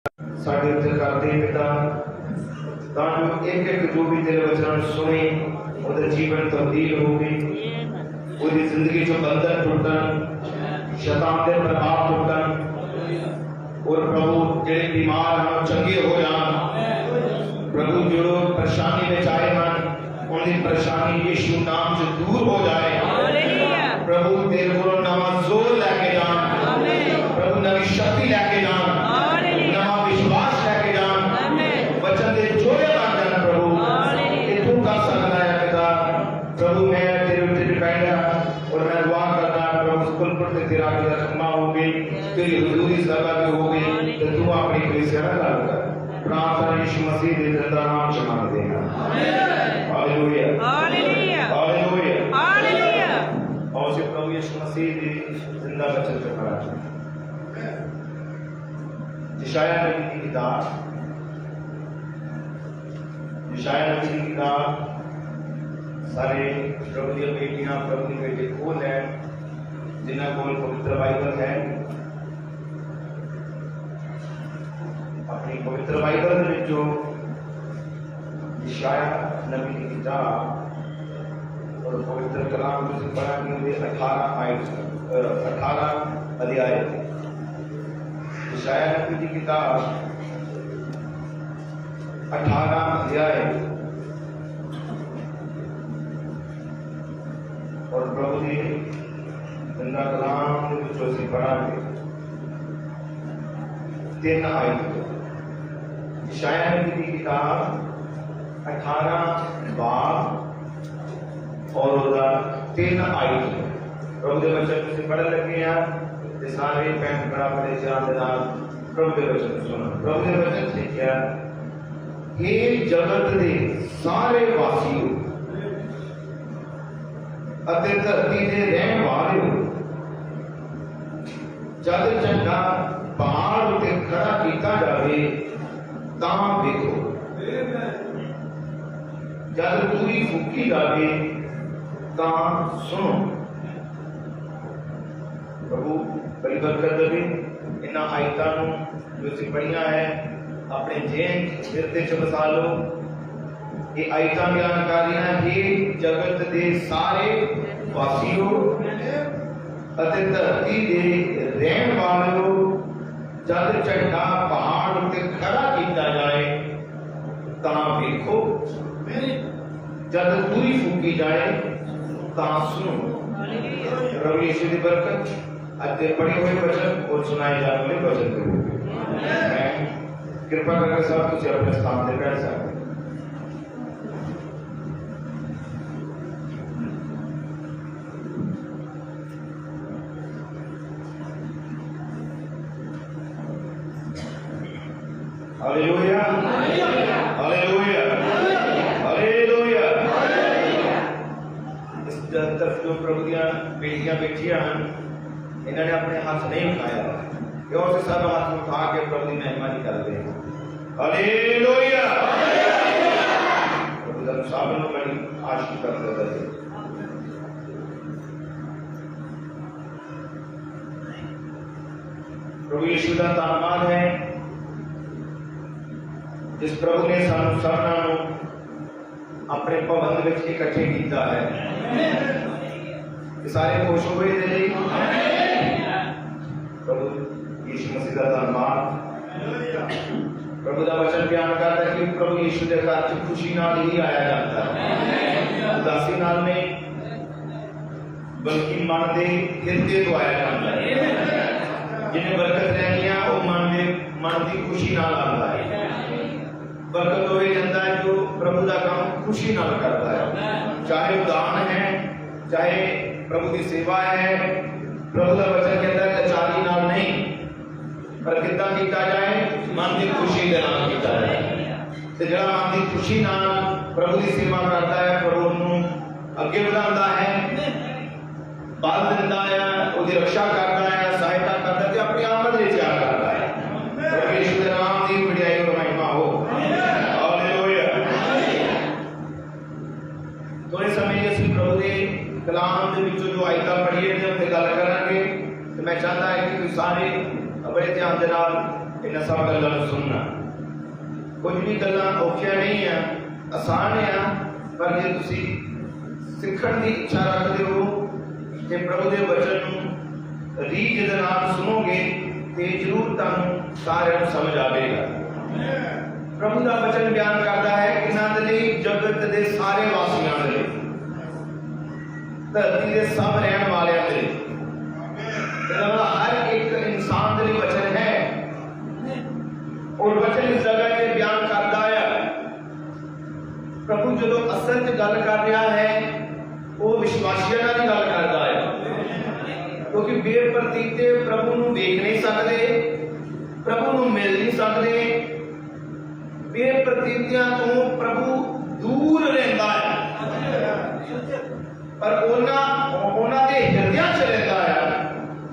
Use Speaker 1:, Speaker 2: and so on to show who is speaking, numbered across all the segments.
Speaker 1: साढ़े उत्ते करते पिता तां जो एक जो भी तेरे वचन सुने उहदा जीवन तब्दील हो गई, उसकी जिंदगी जो बंधन टुटन, शैतान के प्रभाव टुटन और प्रभु जेड़े बीमार हैं चंगे हो जान। प्रभु जो परेशानी में जाए हैं उनकी परेशानी यीशु नाम से दूर हो जाए। प्रभु तेरे को नवा जोर लेके जान, प्रभु नवी शक्ति लेके जान, नवा विश्वास लेके जान, वचन दे जोड़े बन जान। प्रभु ये तू कर सकता है पिता। प्रभु मैं तेरे ऊपर डिपेंड है और मैं दुआ करना प्रभु कुल पर तेरा खिदमत हो गई, तेरी हुजूरी सदा पे हो गई, तो तू अपनी कलीसिया ना लाल कर। प्रार्थना यीशु मसीह दे जिंदा नाम से मांगते हैं, हालेलुया हालेलुया हालेलुया हालेलुया। और से प्रभु यीशु मसीह दे जिंदा वचन पे खड़ा है। यशायाह नबी की किताब, यशायाह नबी की किताब सारे प्रभु दी बेटियां प्रभु दी बेटे खोल है जिन्हां कोल पवित्र बाइबल है। अपनी पवित्र बाइबल में जो यशायाह नबी की किताब और पवित्र कलाम को पढ़ा कि 18 अध्याय यशायाह नबी की किताब 18 अध्याय और प्रभु जी जिंदा कलाम जो से पढ़ा के 3 आयत यशायाह नबी की किताब 18 बाब और 3 आयत प्रभु के वचन से पढ़ लगे हैं। सारे भैन भरा बड़े ध्यान के नाल प्रभु के वचन सुनो। प्रभु के वचन से क्या हे जगत के सारे वासियों अते धरती के रहने वाले जब झंडा पहाड़ उत्ते खड़ा किया जाए तां देखो, जब पूरी फूकी जाए तां सुनो। प्रभु बड़ी बरकत देवे इन्हां आयतां नूं जो असीं पढ़ियां है अपने जेहन सिर च बसा लो। ये आयतां बयानकारियां हे जगत के सारे वासियों अते धरती के रहन वालों जब झंडा पहाड़ उत्ते खड़ा किया जाए तां देखो, जब पूरी फूकी जाए तां सुनो। प्रभु यीशु की बरकत अद्य पढ़े हुए वचन और सुनाए जाने वाले वचन के रूप में कृपा करके सब कुछ अपने स्थान पर बैठ सकते। Hallelujah hallelujah hallelujah. इस तरफ जो प्रभु दी बेटियां बैठियां हैं इन्होंने अपने हाथ नहीं उठाया, और से सब हाथ उठा के प्रभु की महिमा निकालते हैं। हालेलुया प्रभु का सामने बड़ी आशीष करते हैं। प्रभु यीशु का धन्यवाद है जिस प्रभु ने सानू सबना अपने भवन में इकट्ठे किया है। सारे खुश हो गए प्रभु यीशु मसीह का धन्यवाद। प्रभु का वचन बयान करता है कि प्रभु यीशु के घर च खुशी नाल ही आया जाता है, उदासी नाल नहीं बल्कि मन के हिरदे तो आया जाता है। जिन्हें बरकत लैनी है वो मन की खुशी नाल आता है। बरकत हो जाता है जो प्रभु का काम खुशी नाल करता है, चाहे दान है चाहे प्रभु की सेवा है। प्रभु का वचन कहता है लाचारी नाल नहीं पर कितना किया जाए मन की खुशी के नाल किया जाए। तो जो मन की खुशी नाल प्रभु की सेवा करता है प्रभु उन्हें अगे बढ़ाता है, बल दिंदा है, उसकी रक्षा करता है, सहायता करता है, अपनी आमद में तैयार करता है। प्रभु यीशु के नाम की बढ़ाई और महिमा हो। हालेलुया। थोड़े समय असीं प्रभु के कलाम के विचों जो आयतां पढ़िए ने उते गल करांगे। तो मैं चाहता है कि तुसीं सारे बड़े ध्यान के नाल इन्हां सब गल्लां नूं सुनना। कुछ भी गल्लां औखियां नहीं आ, आसान आ, पर जे तुसीं सीखण की इच्छा रखते हो ते प्रभु के वचन नूं रीझ दे नाल सुनोगे तो जरूर तुहानूं सारिਆਂ ਨੂੰ समझ आवेगा। प्रभु का वचन बयान करता है कि ना दे लई जगत के सारे वासियों के लिए, धरती के सब रहने वालियों के लिए, हर एक इंसान के लिए वचन है। और वचन इस जगह से बयान करता है। प्रभु जो असल च गल कर रहा है वो विश्वासियों की गल करता है, क्योंकि बेप्रतीते प्रभु नूं देख नहीं सकते, प्रभु नूं मिल नहीं सकते, बेप्रतीतियां तो प्रभु दूर रहता है, पर उन्हां दे हृदय च रहता है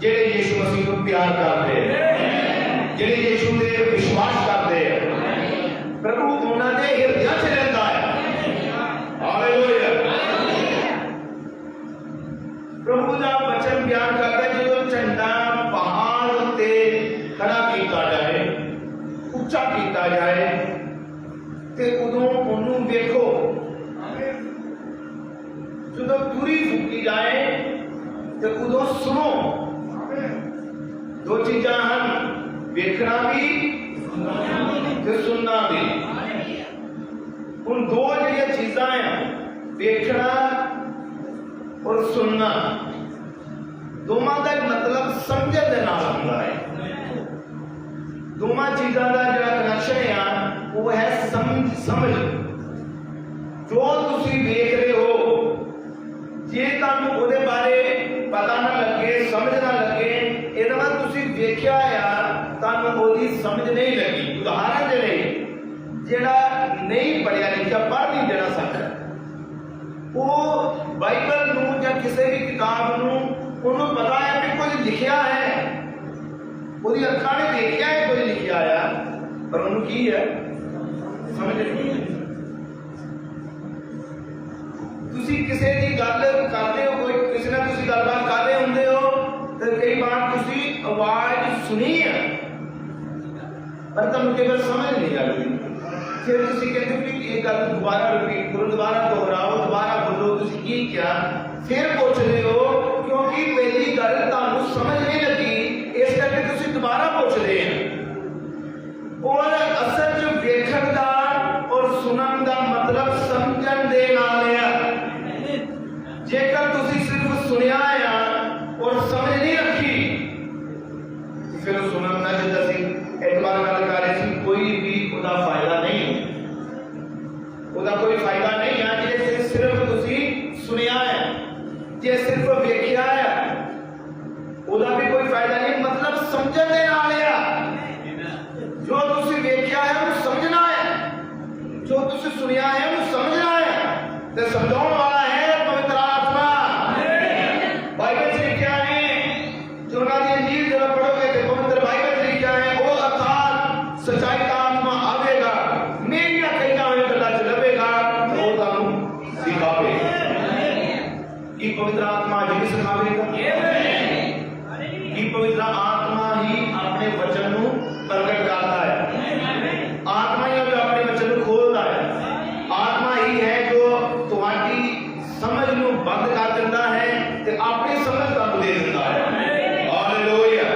Speaker 1: जेड़े यीशु मसीह को प्यार करते हैं, जेड़े यीशु दे विश्वास करते हैं। प्रभु उन्हां दे हृदय च रहता है। हालेलुया। प्रभु का वचन बयान करता है जो झंडा पहाड़ उत्ते खड़ा किया जाए, उच्चा किया जाए, ते उदों उन्होंने देखो, जो तुरी फूकी जाए तो उदों सुनो। दो चीज़ां हैं, देखना भी ते सुनना भी। उन दो जो चीज़ां हैं, देखना और सुनना, दोवां का मतलब समझण दे नाल हुंदा है। दोवां चीज़ां का जिहड़ा कनैक्शन है वो है समझ। जो तुसीं देख रहे हो, जे तुहानूं उहदे बारे पता ना लगे, समझ ना लगे, इहदा मतलब तुसीं देखिया आ, तुहानूं उहदी समझ नहीं लगी। उदाहरण दे लई जिहड़ा नहीं पढ़िया लिखिया, पढ़ नहीं देना सकदा, वो बाइबल नूं या किसी भी किताब नूं उन्होंने पता है कि कुछ लिखिया है, उसकी अखां ने देखिया है कुछ लिखिया आया, पर उन्होंने की है समझ नहीं। तुसीं किसी की गल करते हो, कोई किसी ने तुसीं गलबात कर रहे होंदे हो, तो कई बार तुसीं आवाज सुनी है पर तुहानूं केवल समझ नहीं लगती। फिर तुसीं कहते हो कि ये गल दोबारा रिपीट करो, दोबारा दोहराओ, दोबारा बोलो, तुसीं की क्या, फिर पूछ रहे हो क्योंकि पहली गल तुहानूं समझ नहीं लगी, इस करके तुसीं दोबारा पूछ रहे हैं। और असल जो देखण दा और सुनन दा मतलब समझण दे नाल है। जेकर तुसीं सिर्फ सुनिया आ और समझ नहीं रखी, फिर सुनन दा जिद्दां सी एक बार गल कर रहे सी, कोई भी उहदा फायदा नहीं, उहदा कोई फायदा नहीं है जे सिर्फ तुसीं सुनिया है। जे सिर्फ वेखिया है उहदा भी कोई फायदा नहीं, मतलब समझण दे नाल है। जो तुसीं वेखिया है उहनूं समझना है, जो तुसीं सुनिया है उहनूं समझना है, ते समझाउण वाला है पवित्र आत्मा। बाइबल च लिखिया है, जो उन्हां दी इंजील जब पढ़ोगे तो पवित्र बाइबल च लिखिया है, वो अर्थात सच्चाई का आत्मा आवेगा, मेरियां कहियां होई गल्लां च लवेगा, वो तुहानूं सिखावेगा। ये पवित्र आत्मा जिन्हें सिखावेगा, ये पवित्र आत्मा ही अपने वचन को प्रकट करता है। आत्मा ही जो अपने वचन को खोलता है, आत्मा ही है जो तुम्हारी समझ को बंद कर देता है ते अपनी समझ का दे देता है। हालेलुया।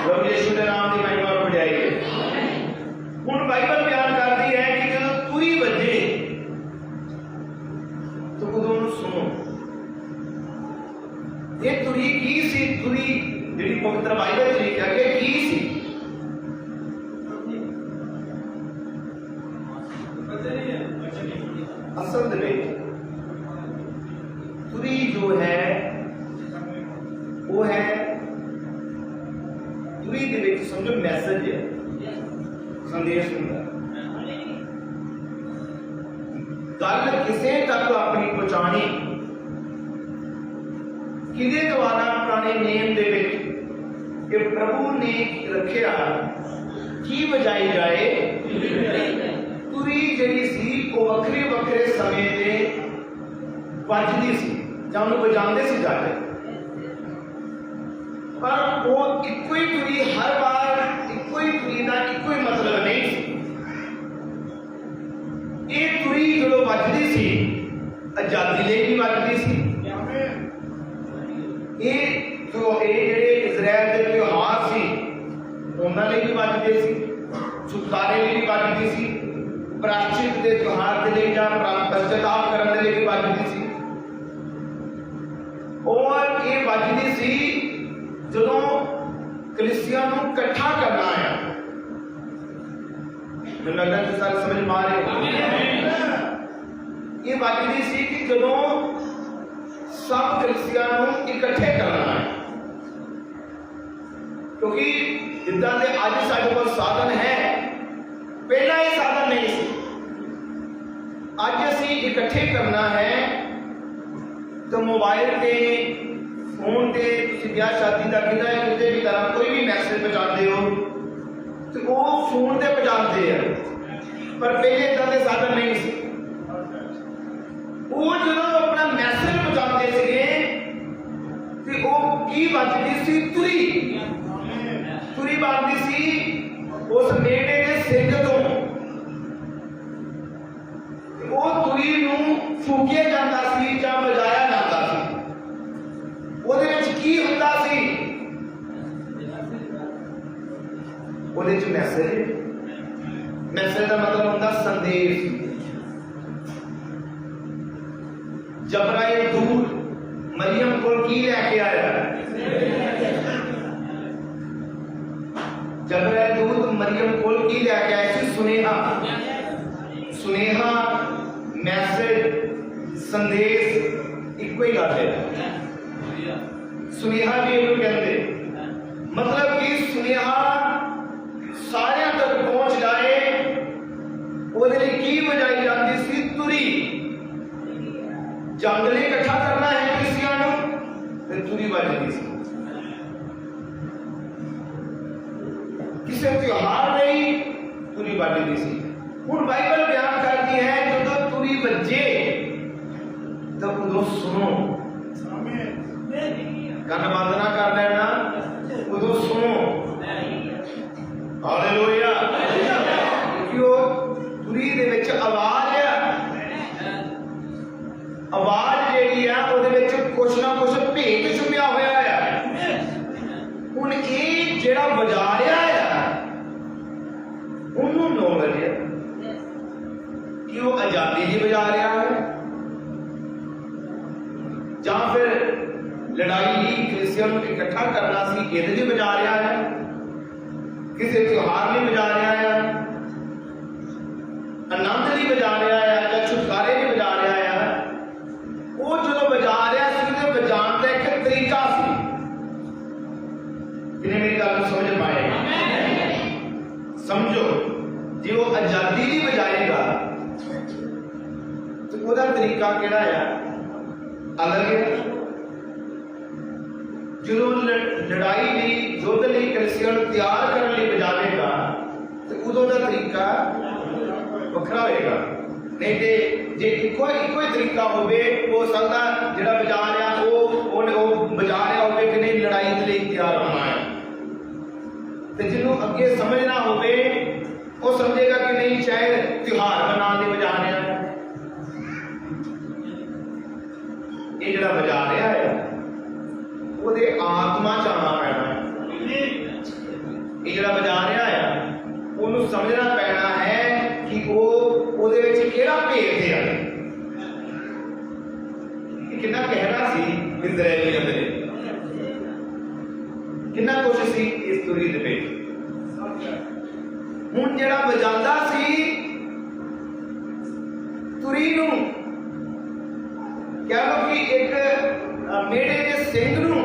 Speaker 1: प्रभु यीशु के नाम की महिमा और बढ़ाई है। हुण बाइबल बयान करती है कि जब तुरी बजे तो उदों सुनो। ये तुरी की सी, तुरी जिहड़ी पवित्र बाइबल च लिखिया कि की सी, असल में तुरी जो है वो है, तुरी दे विच समझो मैसेज है, संदेश होंदा। गल किसे तक अपनी पहुंचानी, किदे द्वारा पुराने नेम दे विच कि प्रभु ने रखिया की बजाई जाए। तुरी जिहड़ी सी वो वखरे वखरे समय ते बजदी सी जां उहनूं बजांदे सी जाके, पर वो इक्को ही तुरी हर बार इक्को ही तुरी प्रायश्चित के त्योहार के लिए या पश्चाताप करने के लिए भी बजती सी। और ये बजती सी जो कलीसिया नूं इकट्ठा करना है। मैनूं लगदा तुसीं सारे समझ पा रहे हो। ये बजती सी कि जो सब कलीसिया नूं इकट्ठे करना है, क्योंकि जिद्दां दे अज साडे कोल साधन है, पहला ये साधन नहीं सी। अज असीं इकट्ठे करना है तो मोबाइल ते फोन ते तुसीं ब्याह शादी का किसी भी तरह कोई भी मैसेज पहुँचाते हो तो वो फोन ते पहुँचाते हैं, पर पहले इदां दे साधन नहीं सी। वो जो अपना मैसेज पहुँचाते थे तो वो की बजती सी? तुरी। तुरी बनती सी उस नेड़े के सिंह तो। वो तुरी नूं फूकिया जाता सी या बजाया जाता सी। ਉਹਦੇ ਵਿੱਚ ਕੀ ਹੁੰਦਾ ਸੀ? ਉਹਦੇ ਵਿੱਚ ਮੈਸੇਜ ਦਾ ਮਤਲਬ ਹੁੰਦਾ ਸੰਦੇਸ਼। जबराइल दूत मरियम को की लेके आया? जबराइल दूत मरियम को की लेके आया सी? सुनेहा। सुनेहा, मैसेज, संदेश इको ही गल है। सुनेहा भी इन्हों कहते, मतलब कि सुनेहा सारे तक पहुंच जाए, ਉਹਦੇ ਲਈ की बजाई जाती सी? तुरी। जंग लिए इकट्ठा करना है कलीसिया नूं ते तुरी बजदी सी। किसी त्योहार नहीं तुरी बजदी सी। हुण बाइबल बयान करती है जो तुरी बजे तो उदों सुनो। कन बंद ना कर देना, उदों सुनो। हालेलुया। क्यों? तुरी दे विच आवाज है, आवाज जिहड़ी है उहदे विच कुछ ना कुछ भेद छुपिया होया है। हुण ये जिहड़ा बजा रहा है उन्होंने नॉलेज है कि वो आजादी की बजा रहा है या फिर लड़ाई कलीसिया को इकट्ठा करना सी इहदे च बजा रहा है, किसी त्योहार में बजा रहा है, आनंद नहीं बजा रहा है या छुटकारे नहीं बजा रहा है। वो जो बजा रहा सी बजाने का एक तरीका सी। किन्ने मेरी गल समझ पाए? समझो, जो वो आजादी नहीं बजाएगा तो उसका तरीका केड़ा है? अलग है। जो लड़ाई ली युद्ध ली कलीसिया तैयार करने लिए बजावेगा तो उदों का तरीका वखरा होएगा। नहीं तो जे इको ही तरीका होवे, हो सकता जिहड़ा बजा रहा वो बजा रहा होवे कि नहीं लड़ाई के लिए तैयार होना है, तो जिन्हों अगे समझना होवे वो समझेगा कि नहीं शायद त्योहार मनाने बजा रहा है। ये जिहड़ा बजा रहा है ਉਹਦੇ आत्मा च आना पैना है। ये जिहड़ा बजा रहा है ਉਹਨੂੰ समझना पैना है कि वो ਉਹਦੇ ਵਿੱਚ ਕਿਹੜਾ ਭੇਦ ਹੈ। कितना गहरा सी इजराइलियों ਦੇ कितना कुछ सी इस तुरी ਦੇ ਵਿੱਚ। ਹੁਣ ਜਿਹੜਾ ਵਜਾਉਂਦਾ ਸੀ तुरी ਨੂੰ, कह लो कि एक मेड़े के सिंह नूं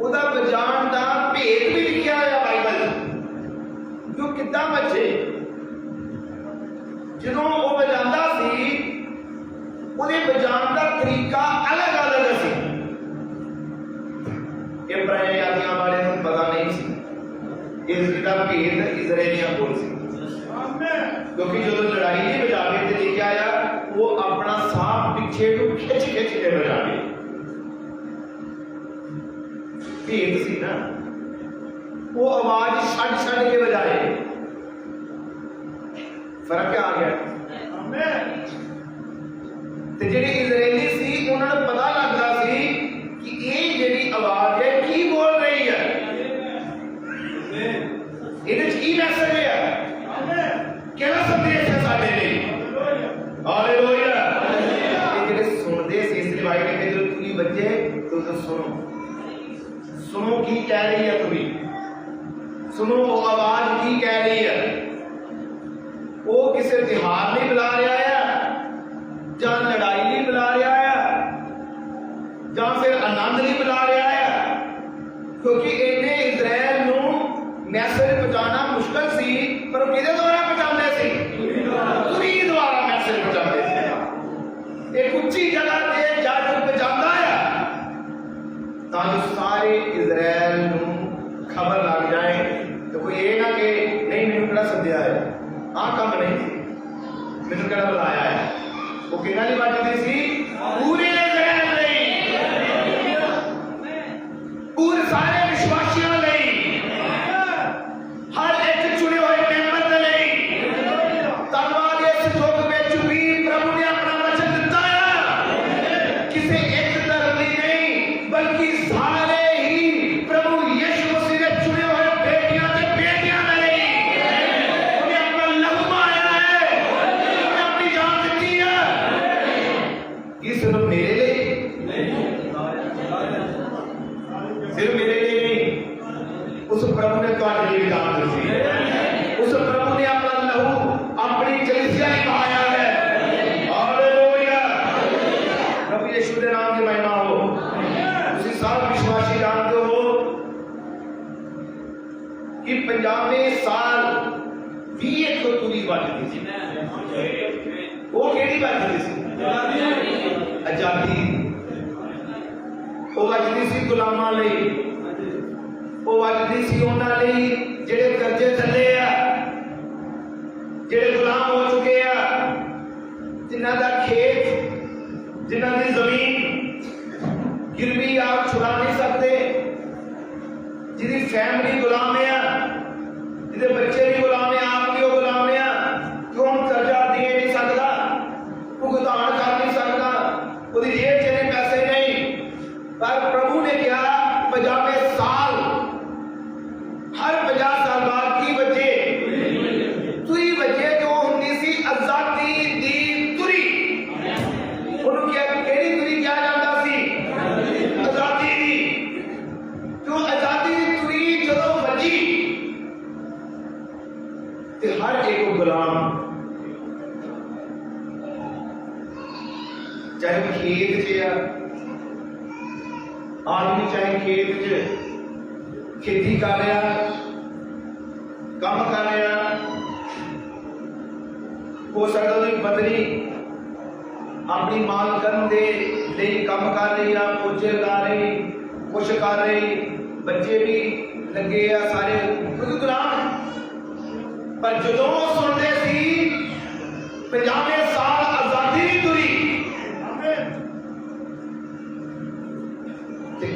Speaker 1: ਉਹਦਾ ਵਜਾਉਣ ਦਾ ਭੇਦ भी लिखा होया बाइबल जो कितना बचे। ਜਦੋਂ ਉਹ ਵਜਾਉਂਦਾ ਸੀ ਉਹਦੇ ਵਜਾਉਣ ਦਾ ਤਰੀਕਾ अलग अलग ਸੀ। ਇਹ ਪੁਰਾਣੇ ਯਾਦੀਆਂ ਵਾਲਿਆਂ ਨੂੰ पता नहीं सी इस ਦਾ ਭੇਦ ਇਜ਼ਰਾਈਲੀਆਂ ਕੋਲ ਸੀ। क्योंकि जो लड़ाई नहीं बजावे तो लिखा आया वो अपना सांप पीछे खिंच खिंच के बजावे। भेद सी ना, वो आवाज छड़ छड़ के बजाए। फर्क क्या आ गया? तो जेडे इजरायली सी उन्होंने पता लगता सी कि ये जेडी आवाज है की बोल रही है, ये की मैसेज है, क्या संदेश है की कह रही है, तुम्हें सुनो वो आवाज की कह रही है। वो किसी त्योहार नहीं बुला रहा है, ਜਾਂ लड़ाई नहीं बुला रहा है, ਜਾਂ फिर आनंद नहीं बुला रहा है, क्योंकि इन्हें इजराइल नू मैसेज पहुंचाना मुश्किल सी, पर किहदे द्वारा पहुंचाते सी? तुरी द्वारा मैसेज पहुंचाते सी। एक उच्ची जगह ते जाकर पहुंचाता है ताकि सारे इजराइल नू खबर लग जाए। तो कोई ये ना कि नहीं मैनू किहड़ा सद्या है, आ काम नहीं, मैनू किहड़ा बुलाया है। वो किहड़ा नहीं बचदी सी? पूरे इजराइल लई, पूरे सारे विश्वासियों लई, हर एक चुने हुए मेंबर दे लई। धन्नवाद इस युग में भी प्रभु ने अपना वचन दिता है, किसी एक धर्म ली नहीं बल्कि सारे ही प्रभु यीशु मसीह ने चुने हुए बेटियां ते बेटियां लई। उन्हें अपना लहू बहाया है, उन्हें अपनी जान दी है। ये सिर्फ मेरे लिए सिर्फ मेरे लिए नहीं, उस प्रभु ने तुम्हारे लिए जान दी। उस प्रभु ने अपना लहू अपनी कलीसिया में बहाया है। हालेलुया, प्रभु यीशु के नाम की महिमा हो। उसी सब विश्वासी जानते हो कि 50वें साल भी एक तुरी बजती थी। वो केड़ी बजती थी? आजादी। वो बजती सी गुलामां लई, वो बजती सी उन्हां लई जेड़े कर्जे थल्ले आ, जेड़े गुलाम हो चुके आ, जिन्हां दा खेत, जिन्हां दी जमीन गिरवी आप छुड़ा नहीं सकते, जिहदी फैमिली गुलाम है, जिहदे बच्चे भी गुलाम है, आप भी गुलाम है, क्यों कर्जा दे नहीं सकता, भुगतान कर नहीं सकता, उसकी जेब च पैसे नहीं। पर प्रभु ने कहा 50वें साल, हर 50 साल बाद की बचे तुरी बचे, जो होंदी सी आजादी दी तुरी। उन्होंने क्या केड़ी तुरी क्या जाता सी? आजादी दी। जो आजादी दी तुरी जदों बजी ते हर एक गुलाम, चाहे खेत च आदमी, चाहे खेत च खेती कर रहा, काम कर रहा, हो सकता उसकी पत्नी अपनी मालकन दे लिए काम कर रही है, पोचे ला रही, कुछ कर रही, बच्चे भी लगे आ सारे, क्योंकि गुलाम। पर जो सुनते सी 50वें साल आजादी की तुरी,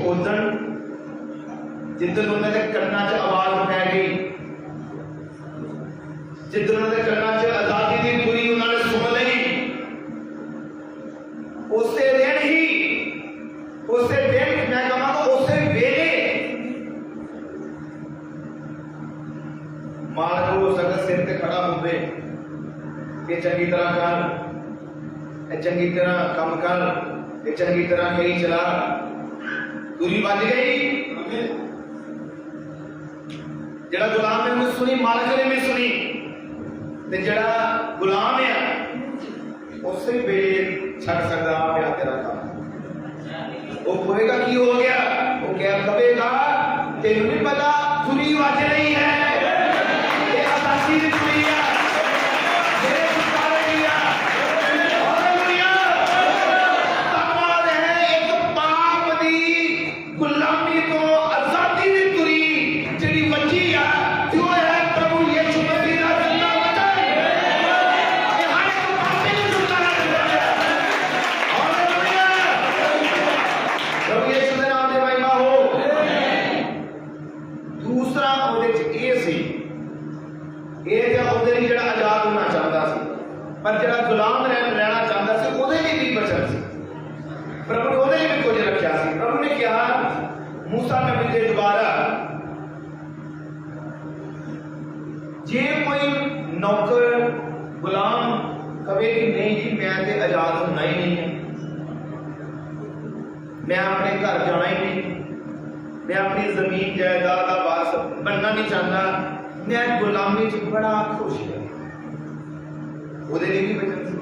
Speaker 1: उदन जिदन उन्होंने कन्ना च आवाज पै गई, जिदन उन्होंने कन्ना च आजादी की तुरी उन्होंने सुन ली, उसे दिन ही, उसे दिन मैं कहा उसे वेले मालक हो सकता सिर ते खड़ा होवे कि चंगी तरह कर, चंगी तरह काम कर, चंगी तरह कहीं चला, तुरी बज गई। जड़ा गुलाम ने भी सुनी, मालिक ने भी सुनी, ते जड़ा गुलाम है उसे वेले छड़ सकता आप तेरा काम। वो बोलेगा की हो गया, वो क्या कहेगा तेन नहीं पता तुरी बज रही है, ये आजादी की तुरी है, मेरे छुटकारे की है। हालेलुया, धन्यवाद है एक पाप दी गुलामी तो आजादी की तुरी जिहड़ी बची है, जो है प्रभु यीशु मसीह दा जिंदा वचन। ये हर एक पापी नूं छुटकारा दिंदा है। हालेलुया, प्रभु यीशु दे नाम दी महिमा हो। दूसरा ਉਹਦੇ ਚ ਇਹ ਸੀ, ਇਹ ਜਾਂ ਉਹਦੇ ਲਈ ਜਿਹੜਾ ਆਜ਼ਾਦ ਹੋਣਾ ਚਾਹੁੰਦਾ ਸੀ, ਪਰ ਜਿਹੜਾ ਗੁਲਾਮ ਰਹਿਣਾ ਚਾਹੁੰਦਾ ਸੀ ਉਹਦੇ ਲਈ ਵੀ ਬਚਨ ਸੀ। प्रभु ने ਉਹਦੇ ਲਈ ਵੀ ਕੁਝ ਰੱਖਿਆ ਸੀ। प्रभु ने ਕਿਹਾ मूसा नबी के द्वारा, जे कोई नौकर गुलाम कहे कि नहीं जी मैं तो आजाद होना ही नहीं है, मैं अपने घर जाना ही नहीं, मैं अपनी जमीन जायदाद का वारस बनना नहीं चाहता, मैं गुलामी च बड़ा खुश हूं। ਉਹਦੇ ਲਈ भी वचन सी।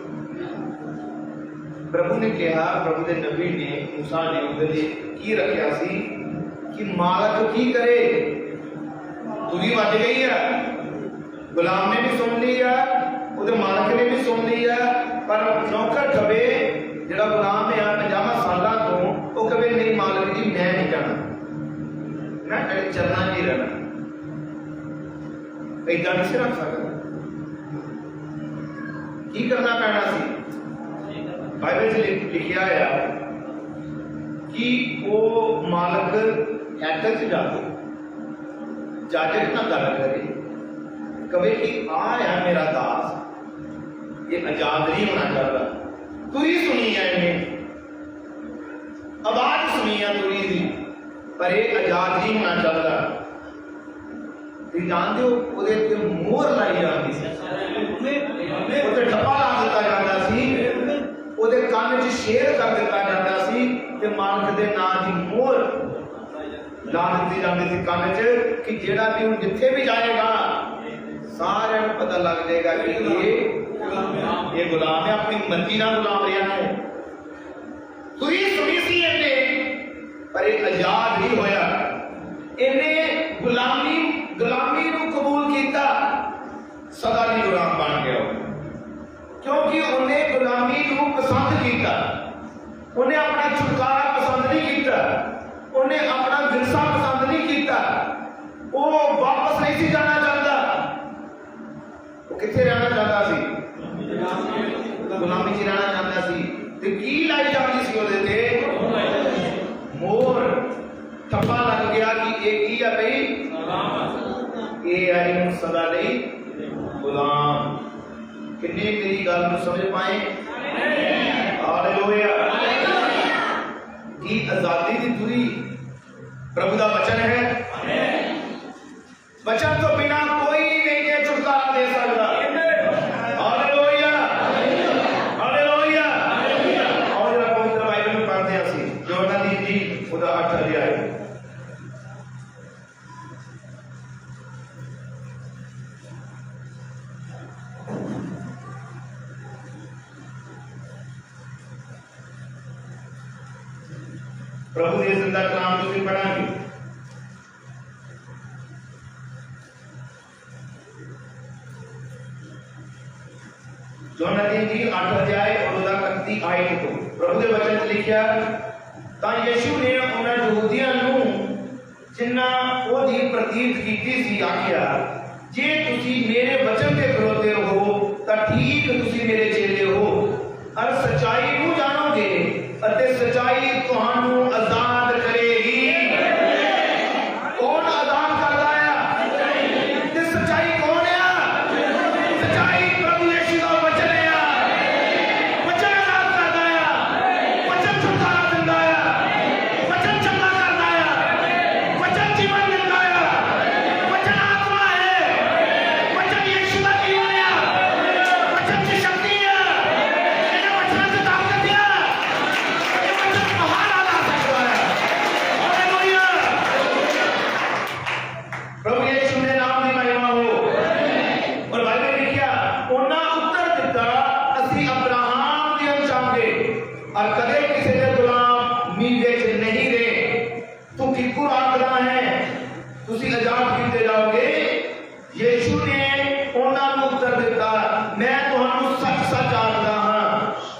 Speaker 1: प्रभु ने कहा, प्रभु के नबी ने मूसा ने ਉਹਦੇ ਲਈ की रखा सी कि मालक की करे, तू भी बच गई है, गुलाम ने भी सुन लिया, ਉਹਦੇ मालक ने भी सुन लिया, पर नौकर कवे ਜਿਹੜਾ गुलाम है 50 सालों तो वो कवे नहीं मालक जी मैं नहीं जाना, मैं तेरे चलना नहीं रहना, ऐसा नहीं रख सकता। की करना पैना सी? बाइबल से लिखा है कि वो मालक हैकर से जाके जाजक ना गल करे, कहे कि आ है मेरा दास, ये आजाद नहीं होना चाहता, तुरी सुनी है इन्हें, आवाज सुनी है तुरी दी, पर ये आजाद नहीं होना चाहता। जानते हो ਉਹਦੇ ਤੇ ਮੋਹਰ ਲਾਈ ਜਾਂਦੀ ਸੀ, ਉਹਦੇ ਠੱਪਾ ਲਾ ਦਿੱਤਾ ਜਾਂਦਾ ਸੀ, ਉਹਦੇ ਕੰਨ 'ਚ ਸ਼ੇਰ ਕਰ ਦਿੱਤਾ ਜਾਂਦਾ ਸੀ ਤੇ ਮਾਲਕ ਦੇ ਨਾਂ ਦੀ ਮੋਹਰ ਲਾ ਦਿੱਤੀ ਜਾਂਦੀ ਸੀ ਕੰਨ 'ਚ ਕਿ ਜਿਹੜਾ ਵੀ ਹੁਣ ਜਿੱਥੇ ਵੀ ਜਾਏਗਾ ਸਾਰਿਆਂ ਨੂੰ ਪਤਾ ਲੱਗ ਜਾਏਗਾ ਕਿ ਇਹ ਗੁਲਾਮ ਹੈ, ਆਪਣੀ ਮਰਜ਼ੀ ਨਾਲ ਗੁਲਾਮ ਰਿਹਾ ਹੈ। ਤੁਸੀਂ ਸੁਣੀ ਸੀ ਇਹਨੇ, ਪਰ ਇਹ ਆਜ਼ਾਦ ਨਹੀਂ ਹੋਇਆ, ਇਹਨੇ ਗੁਲਾਮੀ ਨੂੰ कबूल किया, सदा नहीं गुलाम बन गया, क्योंकि उन्हें गुलामी को पसंद किया, उन्हें अपना छुटकारा पसंद नहीं किया, उन्हें अपना विरसा पसंद नहीं किया, वो वापस नहीं सी जाना चाहता, वो कितने रहना चाहता सी? गुलामी च रहना चाहता सी। ते की लाई जाती सी ਉਹਦੇ ते मोहर, ठप्पा लग गया कि ये की है भाई, ये है सदा नहीं गुलाम। कितने मेरी गल को समझ पाए? हालेलुया। की आजादी की तुरी प्रभु का वचन है, वचन तो बिना कोई नहीं है छुटकारा दे सकता। Hallelujah, hallelujah. और जरा पवित्र बाइबल में पढ़ते हैं ਅਸੀਂ योना दी जी ਉਹਦਾ 8 अध्याय। प्रभु ने जिंदा कलाम तो फिर पढ़ांगे। योना जी 8 अध्याय और 31 आयत को प्रभु के वचन से लिखा, ਤਾਂ ਯीशु ने ਉਹਨਾਂ ਯਹੂਦੀਆਂ ਨੂੰ ਜਿਨ੍ਹਾਂ ਉਹਦੀ ਪ੍ਰਤੀਤ ਕੀਤੀ ਸੀ ਆਖਿਆ, ਜੇ ਤੁਸੀਂ ਮੇਰੇ ਵਚਨ ਤੇ ਖਲੋਤੇ ਰਹੋ ਤਾਂ ਠੀਕ ਤੁਸੀਂ ਮੇਰੇ ਚੇਲੇ ਹੋ, ਅਰ ਸਚਾਈ ਨੂੰ ਜਾਣੋਗੇ ਅਤੇ ਸਚਾਈ ਤੁਹਾਨੂੰ ਆਜ਼ਾਦ ਕਰੇਗੀ। ਕੌਣ ਆਜ਼ਾਦ ਕਰਦਾ ਆ ਤੇ ਸਚਾਈ ਕੌਣ ਆ? ਸਚਾਈ ਪ੍ਰਭੂ ਯीशु ਦਾ ਵਚਨ ਆ, ਵਚਨ ਆਜ਼ਾਦ ਕਰਦਾ ਆ, ਵਚਨ ਛੁਟਕਾਰਾ ਦਿੰਦਾ ਆ, ਵਚਨ ਚੰਗਾ ਕਰਦਾ ਆ, ਵਚਨ ਜੀਵਨ ਦਿੰਦਾ ਆ, ਵਚਨ ਆਤਮਾ ਹੈ, ਵਚਨ ਯीशु ਦਾ ਜੀਵਨ ਆ, ਵਚਨ ਦੀ ਸ਼ਕਤੀ ਆ, ਇਹਨਾਂ ਵਚਨਾਂ ਦੀ ਤਾਕਤ ਆ, ਇਹ ਵਚਨ ਮਹਾਨ ਆਲਾ ਸਕਦਾ ਹੈ। ਹਾਲੇਲੂਇਆ। प्रभु यीशु ने नाम की महिमा हो। और बाइबल लिखा, ਉਹਨਾਂ ਉੱਤਰ ਦਿੱਤਾ, ਅਸੀਂ ਅਬਰਾਹਮ ਦੀ ਚਾਹੁੰਦੇ और कदे किसी के गुलामी विच नहीं रहे। तू किकू आखदा है तुसी आजाद कीते जाओगे। यीशु ने ਉਹਨਾਂ ਨੂੰ ਉੱਤਰ ਦਿੱਤਾ, मैं ਤੁਹਾਨੂੰ सच सच आखदा हां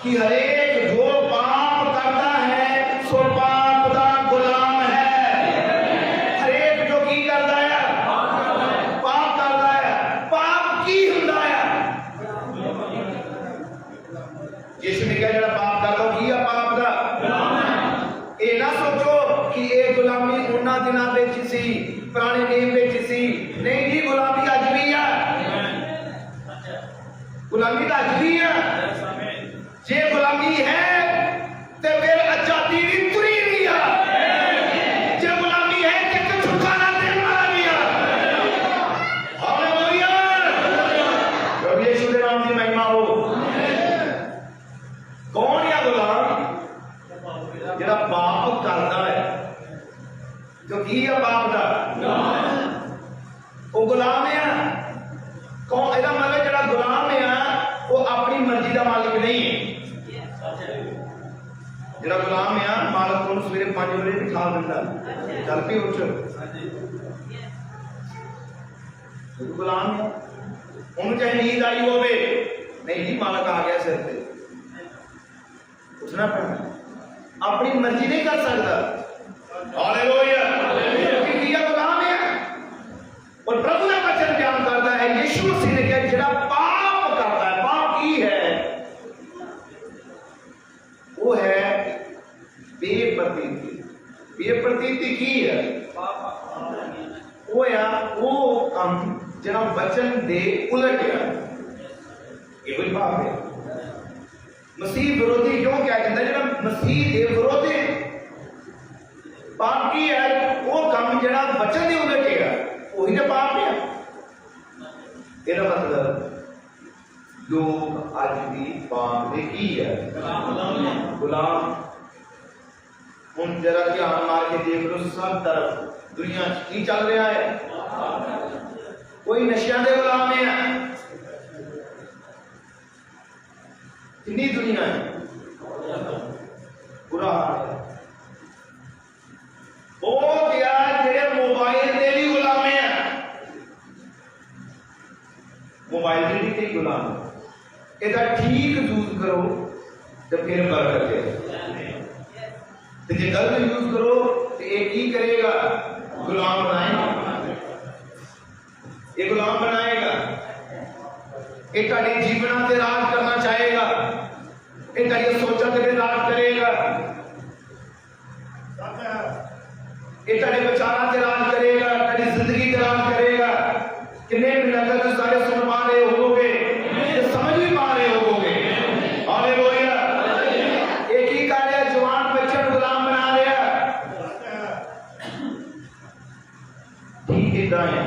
Speaker 1: कि हरेक जो पाप करता है सो पाप दा गुलाम है। हरेक जो की करता है पाप करता है। पाप की हुंदा है? यीशु ने कहा जेड़ा पाप करदा की है पाप दा गुलाम है। ये ना सोचो कि ये गुलामी उन्हां दिनां विच सी, पुराने नेम विच सी। नहीं जी, गुलामी अज भी है, गुलामी तो अज भी है। जे गुलामी है तो फिर आजादी भी तुरी भी है। जे गुलामी है तो छुटकारा देने वाला भी है। हालेलुया। प्रभु यीशु के नाम की महिमा हो। कौन है गुलाम? जेड़ा पाप करता है, जो की कौन ਇਹਦਾ मतलब ਜਿਹੜਾ ਗੁਲਾਮ ਹੈ ਉਹ ਆਪਣੀ ਮਰਜ਼ੀ ਦਾ ਮਾਲਕ ਨਹੀਂ ਹੈ। ਜਿਹੜਾ ਗੁਲਾਮ ਹੈ ਮਾਲਕ ਨੂੰ ਸਵੇਰੇ 5 ਵਜੇ ਬਿਠਾ ਦਿੰਦਾ ਚੱਲ ਪਈ ਉੱਠ ਗੁਲਾਮ ਹੈ ਉਹਨੂੰ ਚਾਹੇ ਨੀਂਦ ਆਈ ਹੋਵੇ नहीं जी मालक आ गया सिर पे उठना पड़ना अपनी मर्जी नहीं कर सकता। हालेलुया क्योंकि यह गुलाम है और प्रभु का वचन बयान करता है यीशु मसीह ने कहा जेड़ा पाप करता है पाप की है वो है बेप्रतीति। बेप्रतीति की है वो या वो काम जेड़ा वचन दे उलट है ये कोई पाप है। मसीह विरोधी क्यों क्या कहता है जरा मसीह दे विरोधी पाप की है वो काम जरा वचन दे उलटेगा वही तो पाप है। ਇਹਦਾ मतलब लोग आज भी पाप दे की है गुलाम। ਹੁਣ जरा ध्यान मार के देख लो सब तरफ दुनिया की चल रहा है कोई नशिया दे गुलाम है कितनी दुनिया है बुरा हाल है। वो क्या तेरे मोबाइल दे भी गुलाम है मोबाइल दे भी गुलाम ਇਹਦਾ ठीक यूज करो तो फिर बरकत है तो जे गलत यूज करो तो ये की करेगा गुलाम बनाएगा ये गुलाम बनाएगा ये तेरे जीवन से राज करना चाहेगा ये तेरी सोचा तेरे राज करेगा ये तेरे विचारों से राज करेगा तेरी जिंदगी से राज करेगा। कितने भी अगर तुम सारे सुन पा रहे होगे समझ भी पा रहे होगे हालेलुया एक ही कार्य जवान बच्चे गुलाम बना रहे ठीक इतना है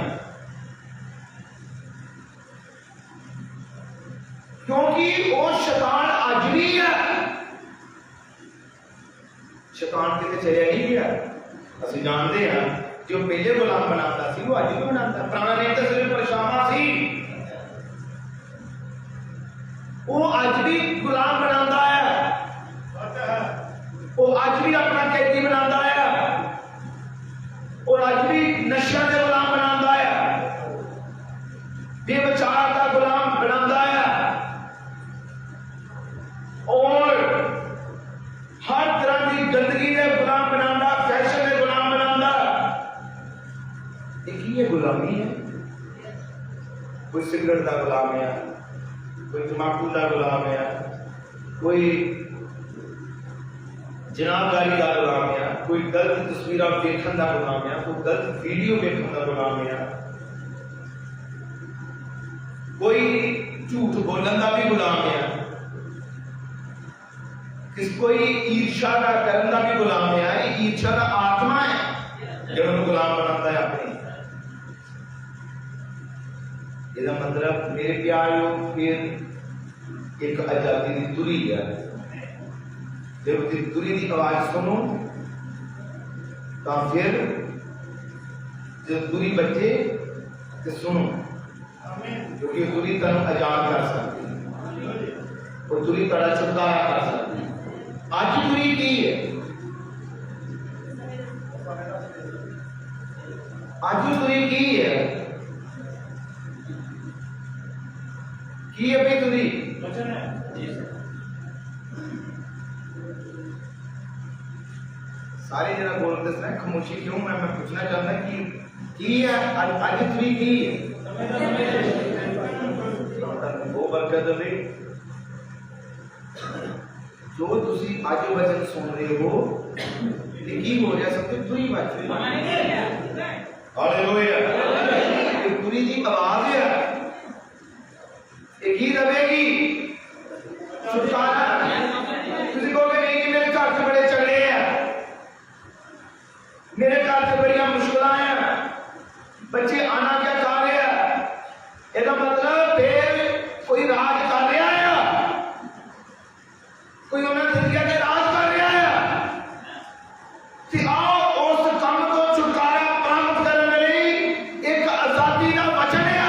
Speaker 1: क्योंकि वो शैतान अज भी है शैतान कितने चलिया नहीं गया असं जानते हैं जो पहले गुलाम बनाता सी वो अज भी बनाता पुराना नेम तो सिर्फ परछावां सी वो अज भी गुलाम बनाता है वो अज भी अपना कैदी बनाता है और अज भी नशा के गुलाम बनाता है बेविचार का गुलाम बनाता है और हर तरह की गंदगी के गुलाम बनाना फैशन के गुलाम बनाना एक ही गुलामी है। कोई सिगरेट का गुलाम है कोई तंबाकू का गुलाम है कोई जनाबदारी का गुलाम है कोई गलत तस्वीर देखने का गुलाम है कोई गलत वीडियो देखने का गुलाम है कोई झूठ बोलने का भी गुलाम है कोई ईर्षा का करने का भी गुलाम है। ईर्षा का आत्मा है जो गुलाम बनाता है अपने इसका मतलब मेरे प्यारों फिर एक आजादी की तुरी है जब उसकी तुरी की आवाज सुनो तो फिर जब तुरी बचे तो सुनो क्योंकि तुरी तुम आजाद कर सकती है और तुरी तड़ा छुटकारा कर सकती है। आज तुरी की है आज तुरी की है अपनी तुरी सारे जना बोलते हैं खामोशी क्यों मैं पूछना चाहता की है आज तुरी की है वो बरकत दे जो तुसी आज वचन सुन रहे हो की हो रहा सब कुछ तुरी बच हालेलुया तुरी की आवाज है एक ही रहेगी छुटकारा तुसी कहोगे नहीं कि मेरे घर से बड़े झगड़े हैं मेरे घर से बड़ी मुश्किल हैं बच्चे आना क्या चाह रहे हैं इसका मतलब फिर कोई राज कर रहा है कोई उन्हें जिंदगी के राज कर रहा है कि आओ उस काम को छुटकारा प्राप्त करने लिए एक आजादी का वचन है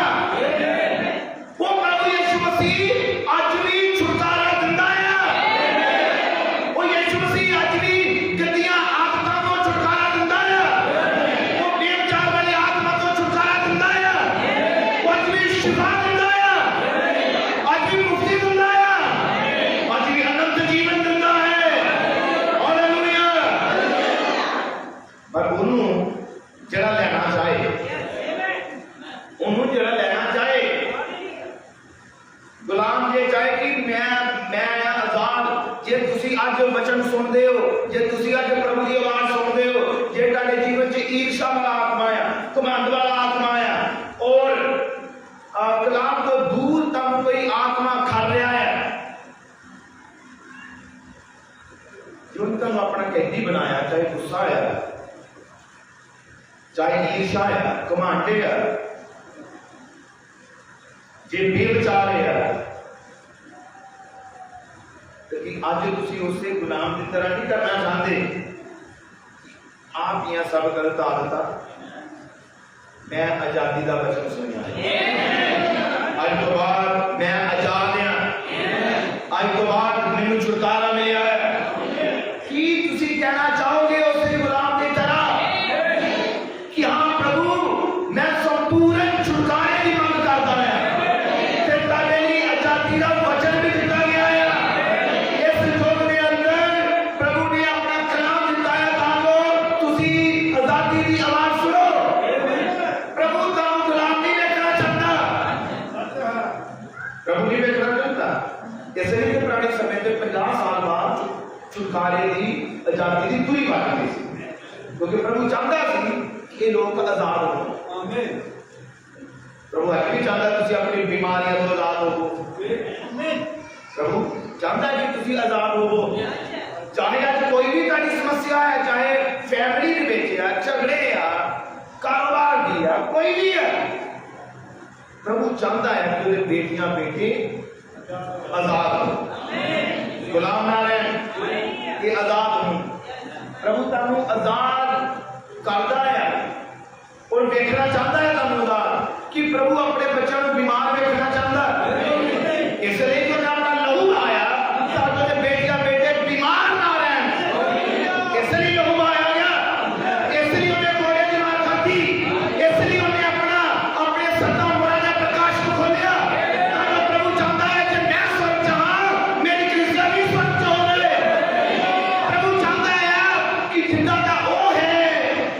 Speaker 1: गुलाम तो दूर तक कोई आत्मा खा रहा है जो तुम अपना कैदी बनाया, चाहे गुस्सा है, चाहे ईर्षा है, घमंड है, जे बेविचार है, तो अज तुसी उसे गुलाम की तरह नहीं करना चाहते। आप यह सब गलत आदत मैं आजादी का वचन सुनिया, अज तो बाद मैं आजाद हाँ, अज तो बाद मैनू छुटकारा मिला है। की तुसी कहना चाहोगे उस गुलाम की तरह कि हाँ प्रभु मैं संपूर्ण छुटकारे की मांग करता है, आजादी का वचन भी दिता गया है। इस युग के अंदर प्रभु ने अपना कलाम दिता है ताकि तुसी आजादी की आवाज सुनो। प्रभु का गुलाम नहीं देखना चाहता, प्रभु नहीं देखना चाहता। इसलिए कि पुराने समय में 50 साल बाद छुटकारे की आजादी की पूरी बात हुई थी, क्योंकि प्रभु चाहता सी कि ये लोग आजाद हो। प्रभु है भी चाहता तुसी अपनी बीमारियां तो आजाद हो। प्रभु चाहता है कि तुसी आजाद हो। चाहे आज कोई भी तारी समस्या है, चाहे फैमिली के बेच है, झगड़े है, कारोबार की है, कोई भी है, प्रभु चाहता है कि बेटियां बेटे आजाद हो, गुलाम ना रहे, ये आजाद हो। प्रभु तुहानू आजाद करता है और देखना चाहता है तुहानू आजाद, कि प्रभु अपने बच्चों को बीमार देखना चाहता है। इसलिए तो अपना लहू आया ताकि बेटियां बेटे बीमार ना रहें, इसलिए लहू आया गया, इसलिए उन्हें घोड़े की मार खाती, इसलिए उन्हें अपना अपने सत्ता मोरा का प्रकाश को खोलिया। प्रभु चाहता है कि मैं स्वच्छ हाँ, मेरी कलीसिया भी स्वच्छ हो गए। प्रभु चाहता है कि जिंदा का वो है,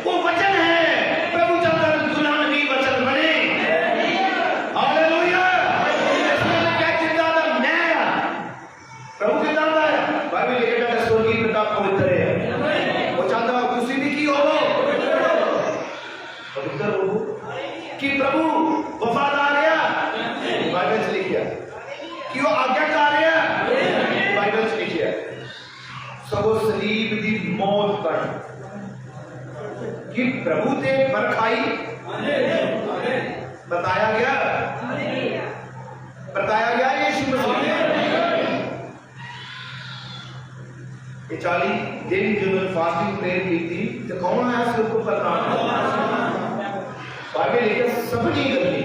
Speaker 1: वो वचन है। प्रभु चाहता है दुल्हन भी वचन बने। हालेलुया। इसमें क्या जिंदा का मैं, प्रभु के चाहता है बाइबल लिखा है स्वर्गीय पिता पवित्र है, वो चाहता है खुशी भी की हो पवित्र हो, कि प्रभु वफादार है, बाइबल से लिखा कि वो आज्ञाकार है, बाइबल से लिखा सबो सलीब दी मौत कर कि प्रभु ते परखाई बताया गया यीशु मसीह। ये 40 दिन जो फास्टिंग प्रेयर की थी, तो कौन आया सिर को परखाना? बाइबल लिखा सबनी गली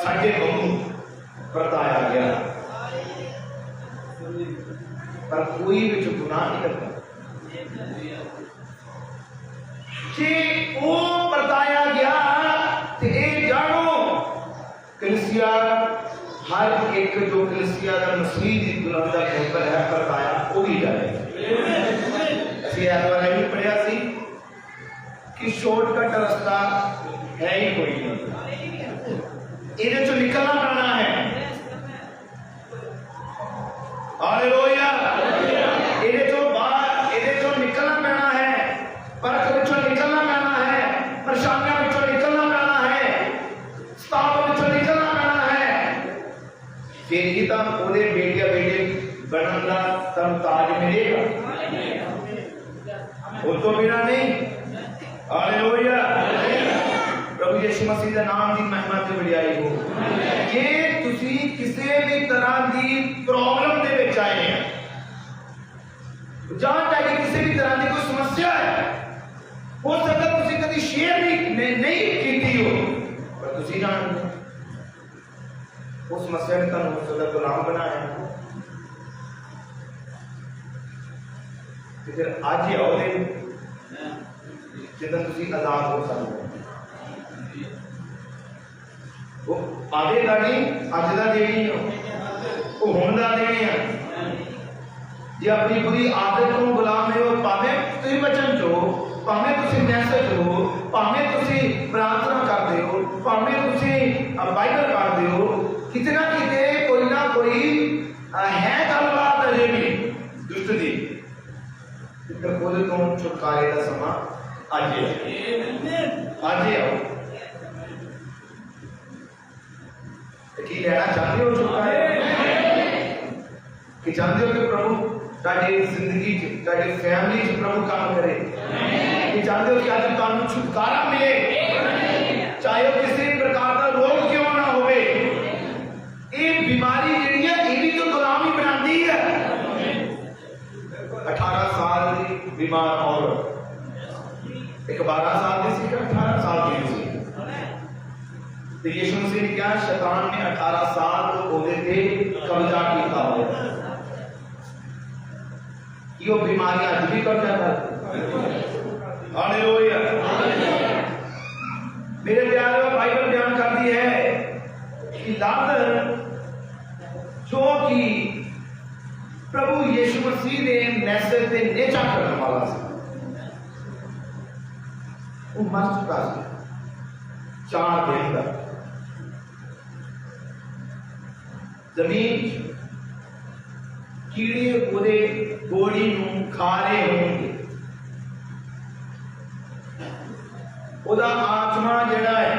Speaker 1: साडे बहु बताया गया, पर कोई भी जो गुनाह नहीं करता कि वो बताया गया। तो ये जानो कलीसिया हर एक जो कलीसिया का मसीह की दुल्हन का मेंबर है बताया वो भी जाए। ऐसे ऐतवार भी पढ़िया सी कि शॉर्टकट रास्ता है ही कोई नहीं, इधर जो निकलना पड़ना है। हालेलुया। इधर जो बाहर इधर जो निकलना पड़ना है, पर जो निकलना पड़ना है, परेशानियों में जो निकलना पड़ना है, स्ताव में जो निकलना पड़ना है, फिर ही तब पूरे बेटिया बेटे बनना तब ताज मिलेगा, वो तो बिना नहीं। हालेलुया। प्रभु यीशु मसीह का नाम की महिमा ते बढ़ाई हो। ये तुसी किसी भी तरह की प्रॉब्लम दे विच आए हैं, जहां चाहिए किसी भी तरह की कोई समस्या है, हो सकता तुसी कभी शेयर नहीं की हो, पर तुसी जान उस समस्या ने तुहानू हो सकता गुलाम बनाया। फिर आज आओ दिन जिदन तुसी आजाद हो सकते वो आगे का नहीं, अज का देनी है, वो हुण का देनी है। जे अपनी बुरी आदत को गुलाम है, भावें तुम वचन चो, भावें तुम मैसेज हो, भावें तुम प्रार्थना करते हो, भावें तुम बाइबल पढ़ते हो, कितना किते कोई ना कोई है गलबात अजे भी दुष्ट दी, तो छुटकारे का समा आज आओ। की लेना चाहते हो छुटकारा? कि चाहते हो कि प्रभु ताड़ी जिंदगी ताड़ी फैमिली च प्रभु काम करे? कि चाहते हो कि आज तुहानू छुटकारा मिले, चाहे वो किसी प्रकार का रोग क्यों ना होवे? ये बीमारी जिहड़ी है ये भी तो गुलामी बनाती है। 18 साल की बीमार औरत, एक 12 साल की सी, 18 साल की सी, तो यीशु मसीह ने क्या, शैतान ने 18 साल तो होते थे कब्जा किया हो कि वो बीमारी आज भी कब्जा करती। हालेलुया। मेरे प्यारे, बाइबल बयान करती है कि लाजर जो कि प्रभु यीशु मसीह ने नैसरत से नेचा करने वाला था, वो मर चुका था 4 दिन तक। जमीन कीड़े पूरे गोड़ी नूं खा रहे होंगे, ओदा आत्मा जड़ा है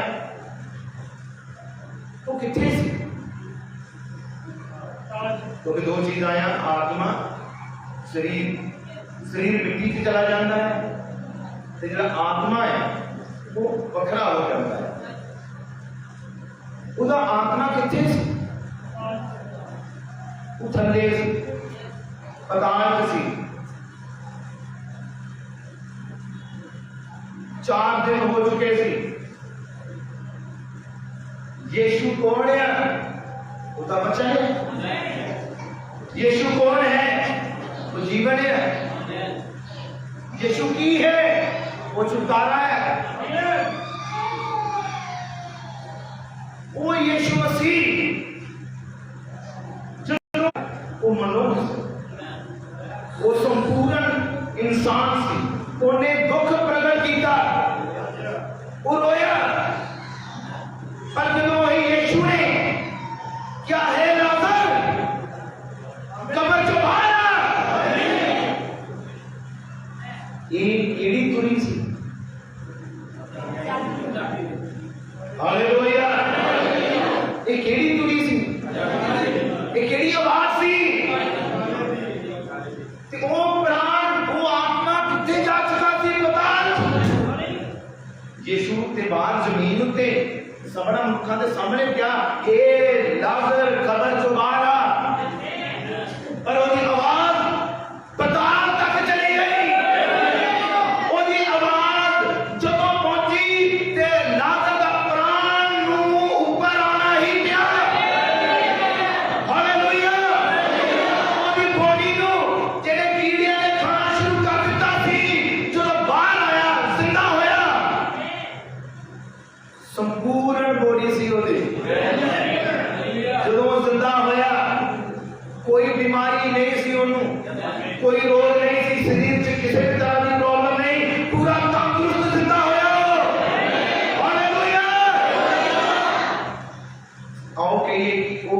Speaker 1: वो किथे सी? क्योंकि 2 चीज आया, आत्मा, शरीर मिट्टी से चला जाता है, तो जो आत्मा है वो वखरा हो जाता है। ओदा आत्मा किथे सी? वो थल्ले सी, पताल सी। 4 दिन हो चुके सी। यीशु कौन है? उसका बच्चा है। यीशु कौन है? वो जीवन है। यीशु की है, वो छुटकारा है। वो यीशु मसीह जो वो मनुष्य, वो संपूर्ण इंसान सी, उन्हें दुख प्रकट किया, वो रोया, पर जब यीशु ने क्या है, लाजर कब्र चो बाहर आ, ये केड़ी तुरी सी? हालेलुया। ये केड़ी तुरी सी? ये केड़ी आवाज सी? ते वो प्राण, वो आत्मा किथे जा चुका सी? पता यीशु ते बाहर जमीन उत्ते सबड़ा मुखां दे सामने क्या, ए लाजर कब्र चो बाहर आ, पर उसकी आवाज पताल तक चली गई। उसकी आवाज जब पहुंची ते लाजर का प्राण नू ऊपर आना ही पिया। हालेलुया। उसकी बॉडी नू जेड़े कीड़े ने खाना शुरू कर दिता सी, जब बाहर आया जिंदा होया, संपूर्ण बॉडी सी ओदी। जदों जिंदा होया, कोई बीमारी नहीं सी ओनू, कोई रोग नहीं सी, शरीर च किसी भी तरह की प्रॉब्लम नहीं, पूरा तंदुरुस्त जिंदा होया। हालेलुया। आओ कहिए कि वो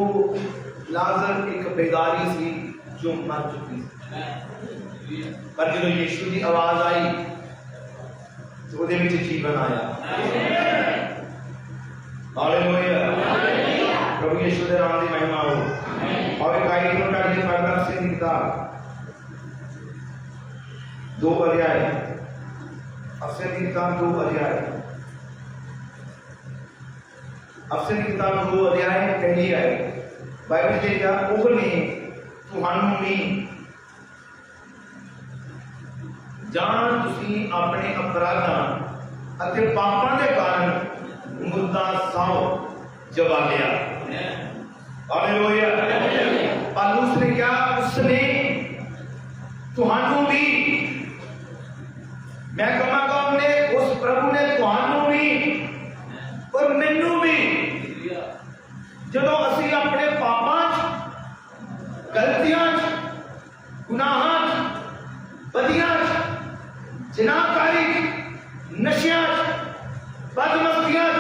Speaker 1: लाजर एक बेगारी सी जो मर चुकी थी, पर जब यीशु की आवाज आई तो ਉਹਦੇ ਵਿੱਚ जीवन आया। हालेलुया। प्रभु यीशु के नाम की महिमा हो। और एक आई नोट आदि बाइबल से किताब 2 अध्याय, अफसर की किताब 2 अध्याय, अफसर की किताब 2 अध्याय पहली आए बाइबल के क्या, ਉਹਨੇ ਤੁਹਾਨੂੰ ਵੀ जान तुसी अपने अपराधां अते पापां दे कारण मुद्दा साओ जवालिया। हालेलुया। और दूसरे क्या, उसने तुहानू भी, मैं कहांगा हमने, उस प्रभु ने तुहानू भी और मैनू भी, जदों असी अपने पापां गलतियां गुनाहां बदियां जिनाकारी नशियां बदमस्तियां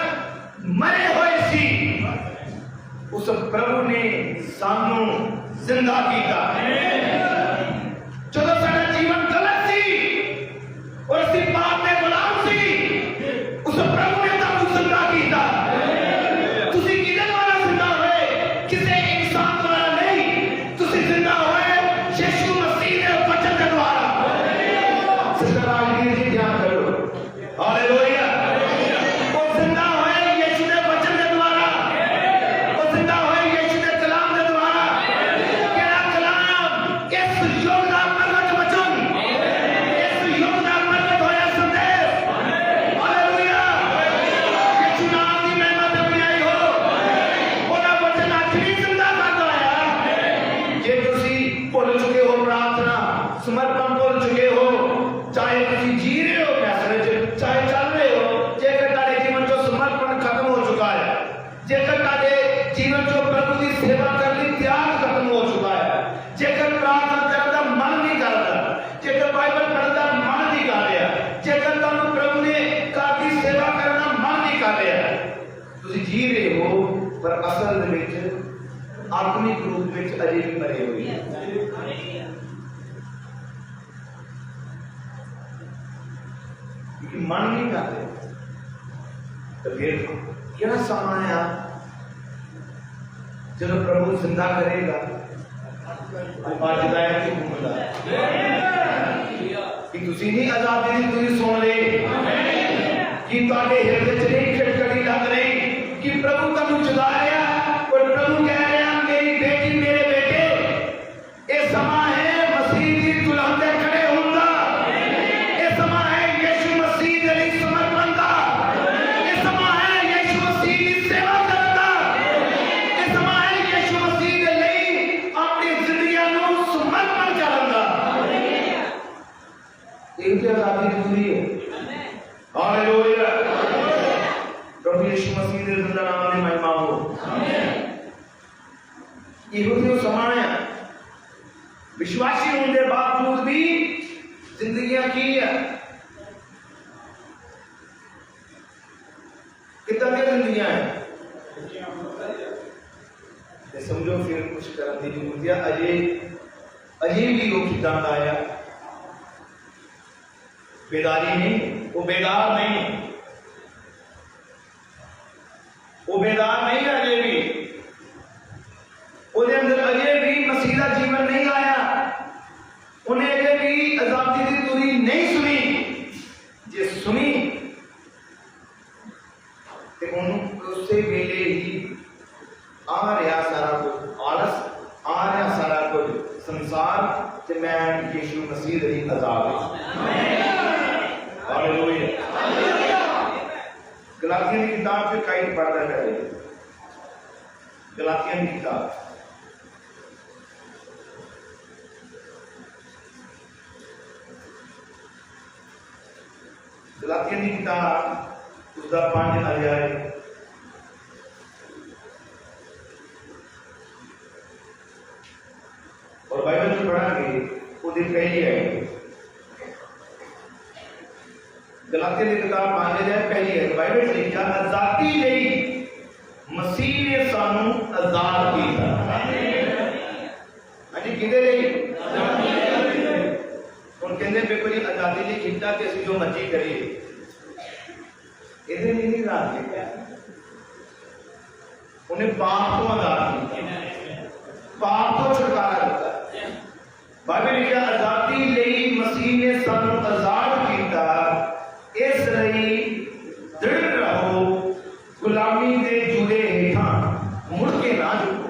Speaker 1: मरे हुए सी, उस प्रभु ने सानू जिंदा किया। जब साडा जीवन गलत सी और असी पाप दे गुलाम सी, उस प्रभु ने सानू जिंदा किया। तुसी किदे द्वारा जिंदा होए? अज भी जिंदा करता है। जे तुसी भुल चुके हो प्रार्थना समर्पण भुल चुके हो, चाहे तुसी जी रहे हो कैसे च, चाहे चल रहे हो, जेकर तारे जीवन चो समर्पण खत्म हो चुका है, जेकर तारे जीवन चो प्रभु की सेवा करने त्याग खत्म हो चुका है, जेकर प्रार्थना करने का मन नहीं करता, जेकर बाइबल पढ़ने का मन नहीं कर रहा, जेकर तुहानू प्रभु ने घर की सेवा करने का मन नहीं कर रहा, तुसी जी रहे हो पर असल में आत्मिक रूप में अजे भी मरे हुए हैं। क्योंकि मन नहीं करते। तो फिर क्या समा है जब प्रभु जिंदा करेगा बाजदाया की घूमदा कि तुसी नहीं आजादी दी तुसी सुन ले कि ताके हृदय च नहीं खटखड़ी लग रही कि प्रभु तन्नू जगा रहा और प्रभु कह रहा मेरी बेटी मेरे बेटे ये समा है मसीह दी दुल्हन दे खड़े होंदा, ये समा है यीशु मसीह दे लिए समर्पण दा, ये समा है यीशु मसीह की सेवा करदा, ये समा है यीशु मसीह दे लिए अपनी जिंदगी नू समर्पण करन दा। इनकी आजादी जरूरी है। हालेलुया। प्रभु यीशु मसीह दे जिंदा नाम दी महिमा हो। यहूदियों समाया विश्वासी होने के बावजूद भी जिंदगियां की है कितनी जिंदगियां हैं समझो फिर कुछ करने की जरूरत है। अजे भी वो कितना आया बेदारी नहीं, वो बेदार नहीं, वो बेदार नहीं है अजे भी, उन्हें अंदर अजे भी मसीह का जीवन नहीं आया, उन्हें अजे भी आजादी की तुरी नहीं सुनी। जे सुनी तो उसे वेले ही आ रहा सारा कुछ आलस, आ रहा सारा कुछ संसार ते मैं यीशु मसीह दी आजाद हां। हालेलुया। गलातियों की किताब से कई पढ़ना चाहिए। गलातियों की किताब गलातियों की किताब उसका 5 अध्याय और बाइबल में पढ़ांगे वो दिन पहली है। गलातियों की किताब 5 अध्याय पहली है। बाइबल में लिखा आजादी लई मसीह ने सानू आजाद किया। अजी किदे लई और कहते देखो जी आजादी लई कितना कि असि जो मर्जी करिए इधर नहीं आजाद किया, उन्हें पाप को आजाद किया, पाप को छुटकारा दिता। बाइबल लिखा आजादी लई मसीह ने सानू आजाद किया, इस लई दृढ़ रहो, गुलामी दे जूदे हेठा मुड़ के ना झुको,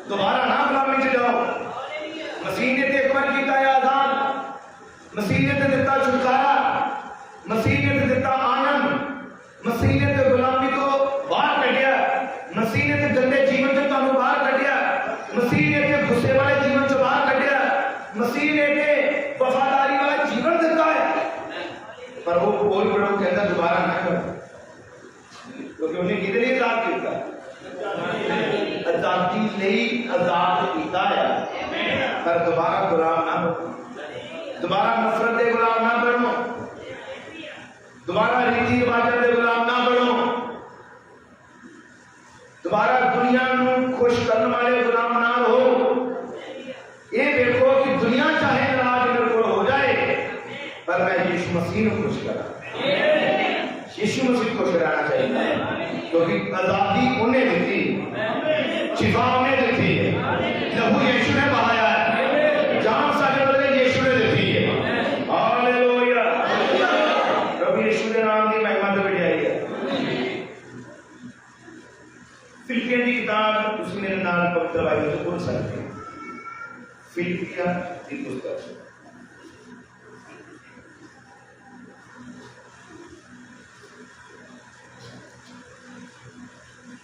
Speaker 1: दोबारा ना गुलामी च जाओ। मसीह ने तो एक बार किया आजाद, मसीह ने तो दिता छुटकारा, मसीह ने तो दिता आनंद, मसीह ने तो गुलामी को बाहर कढ़िया, मसीह ने तो गंदे जीवन से तुहानू बाहर कढ़िया, मसीह ने तो गुस्से वाले जीवन से बाहर कढ़िया, मसीह ने तो वफादारी वाला जीवन दिता है। पर वो कोई बड़ा कहता दोबारा ना करो, क्योंकि उन्हें किधर ही आजाद किया, आजादी नहीं आजाद किया है। पर दोबारा गुलाम ना बनो, दोबारा नफरत के गुलाम ना बनो, दोबारा रीति रिवाजों के गुलाम ना बनो, दोबारा दुनिया को खुश करने वाले गुलाम ना रहो। ये देखो कि दुनिया चाहे नाराज मेरे को हो जाए पर मैं यीशु मसीह को खुश करा, यीशु मसीह को खुश रहना चाहिए, क्योंकि आजादी उन्हें दी, शिफा उन्हें दी है, लहू यीशु ने बहाया है, जान सारे बदले यीशु ने दी है। हालेलुया। प्रभु यीशु के नाम की महिमा तो बढ़ाई है। फिलिपियों की किताब उसमें मेरे नाम पवित्र बाइबल से बोल सकते हैं। फिलिपियों की पुस्तक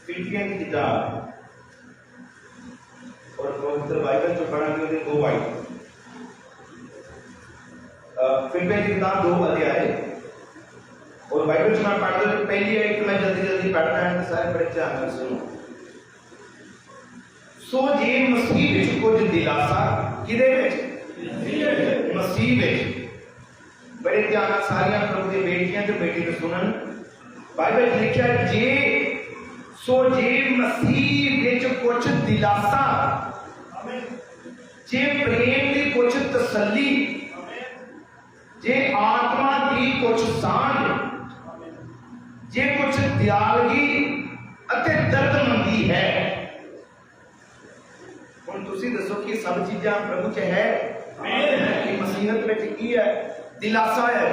Speaker 1: फिलिपियों की किताब उधर बाइबल चो पढ़ा कि दो आई फिल्में की किताब 2 अध्याय और बाइबल चो मैं पढ़ रहा पहली है कि मैं जल्दी जल्दी पढ़ना है तो सारे बड़े ध्यान से सुनो। सो जे मसीह विच कुछ दिलासा किदे विच मसीह विच बड़े ध्यान सारियां प्रभु दी बेटियां ते बेटी ने सुनन। बाइबल लिखा जे सो जे मसीह विच कुछ दिलासा जे प्रेम दी कुछ तसल्ली जे आत्मा दी कुछ सांझ जे कुछ दयालगी अते दर्दमंदी है। हुण तुसीं दसो कि सब चीज़ां प्रभु च है कि मसीहत विच की है दिलासा है।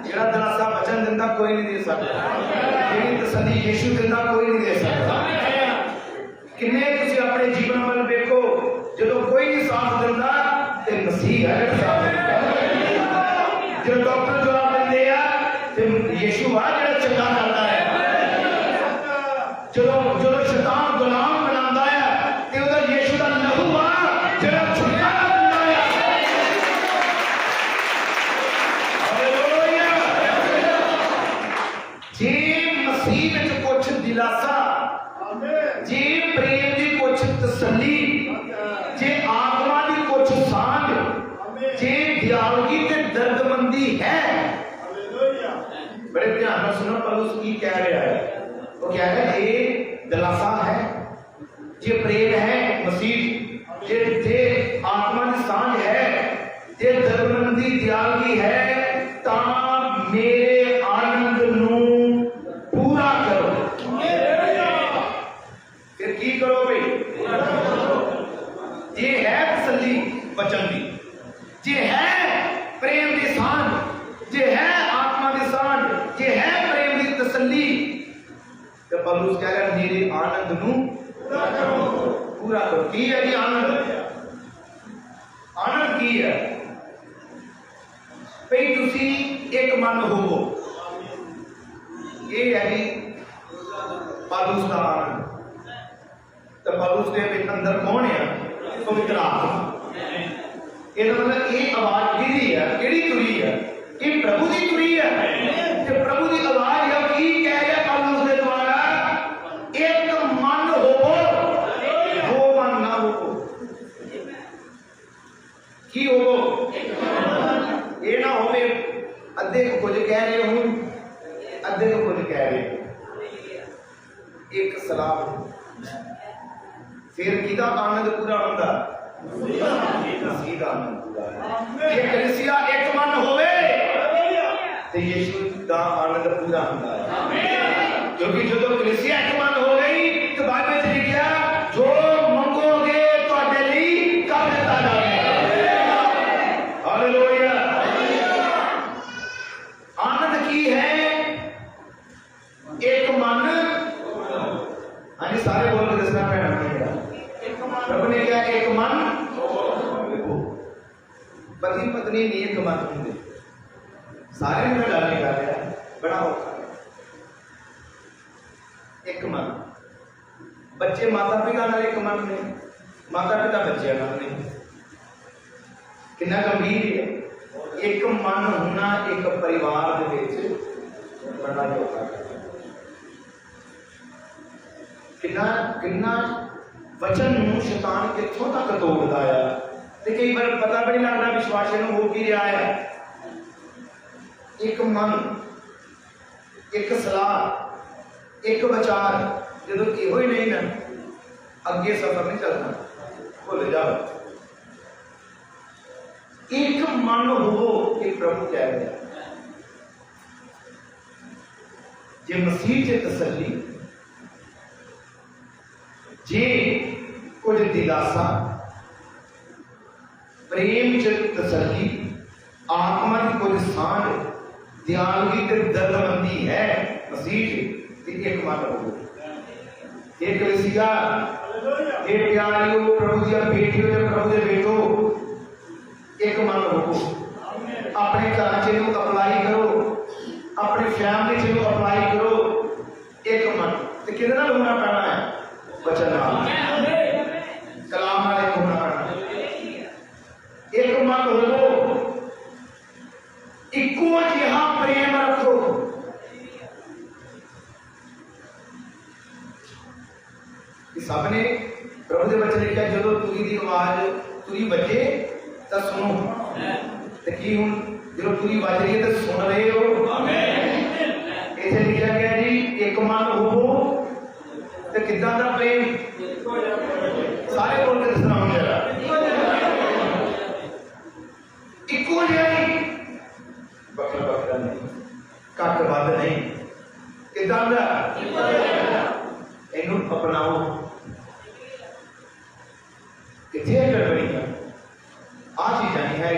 Speaker 1: जेड़ा दिलासा वचन दिंदा कोई नहीं दे सकदा, जेड़ी तसल्ली यीशु दिंदा कोई नहीं दे सकदा। किन्ने तुसीं अपने जीवन वल देखो जदों कोई नहीं साथ दिंदा ते मसीह है जेड़ा साथ दिंदा। जो डॉक्टर जवाब देते हैं तो यीशु आ जो चंगा करता है। जो जो शैतान गुलाम बनाता है तो उधर यीशु का लहू आ जो छुटकारा देता है। हालेलुया। जे मसीह में कुछ दिलासा जे प्रेम की कुछ तसल्ली जे आत्मा की कुछ सांझ जे दयालगी ते दर्दमंदी है। बड़े ध्यान से सुनो पौलुस की कह रहा है। वो क्या है ये दिलासा है ये प्रेम है मसीह जे आत्मा की सांझ है जे दर्दमंदी दयालगी है ता मेरे आनंद नू पूरा करो। फिर की करो भाई ये है तसल्ली वचन दी जे है प्रेम की सांझ जे है आत्मा की सांझ जे है प्रेम की तसल्ली तो पौलुस कह रहा है मेरे आनंद नू पूरा करो। की है जी आनंद? आनंद की है भाई तुसी एक मन होवो ये है जी पौलुस का आनंद। तो पौलुस के अंदर कौन है? पवित्र आत्मा। ये मतलब ये आवाज किहदी है केड़ी तुरी है? ये प्रभु की तुरी है। ते प्रभु की आवाज है की कह रहा पौलुस के द्वारा एक मन होवो दो मन ना होवो। की होवो ये ना होवे अद्धे को कुछ कह रहे हो अद्धे को कुछ कह रहे हो। एक सलाह फिर किदा आनंद पूरा होता ये कलीसिया एक मन होवे तो यीशु का आनंद पूरा होता है। क्योंकि जो कलीसिया एक मन हो गई तो बाइबल में लिखा जो मंगोगे तुहाडे लई कर दिता जाएगा। हालेलुया। आनंद की है एक मन। हाँ जी सारे बोल के दसना पैना प्रभु ने क्या एक मन पति पत्नी नहीं एक मन होंगे सारे में गल नहीं कर रहा बड़ा औखा एक मन। बच्चे माता पिता नाल एक मन ने माता पिता बच्चे नाल नहीं कितना गंभीर है। एक मन होना एक परिवार दे विच बड़ा औखा कितना वचन शैतान कितों तक तोड़ता है तो कई बार पता भी नहीं लगता विश्वासी हो की रहा है। एक मन एक सलाह एक विचार जो यो ही नहीं ना अगे सफर नहीं चलना भूल जाओ। एक मन हो कि प्रभु कह रहे जे मसीह से तसल्ली जे कुछ दिलासा प्रेम च तसल्ली आत्मा की कुछ सांझ दयालगी ते दर्दमंदी है मसीह एक मन हो। एक कलीसिया एक प्यारियो प्रभु दी बेटियों ते प्रभु दे बेटो एक मन हो। अपने घर च अप्लाई करो अपनी फैमिली च अप्लाई करो एक मन। तो किहदे नाल होना पैना है? वचन नाल कलाम प्रभु के वचन लिखा जो तुरी की आवाज तुरी बजे तो सुनो तो की हुण जो तुरी बज रही है तो सुन रहे हो। इत्थे लिखा गया जी एक मन होवो तो किदां दा प्रेम सारे बोल के दसना हो जरा इको जिहा ही बखरा बखरा नहीं घट वध नहीं किदां दा इनू अपनाओ किथे गड़बड़ी है आ चीज़ां नहीं है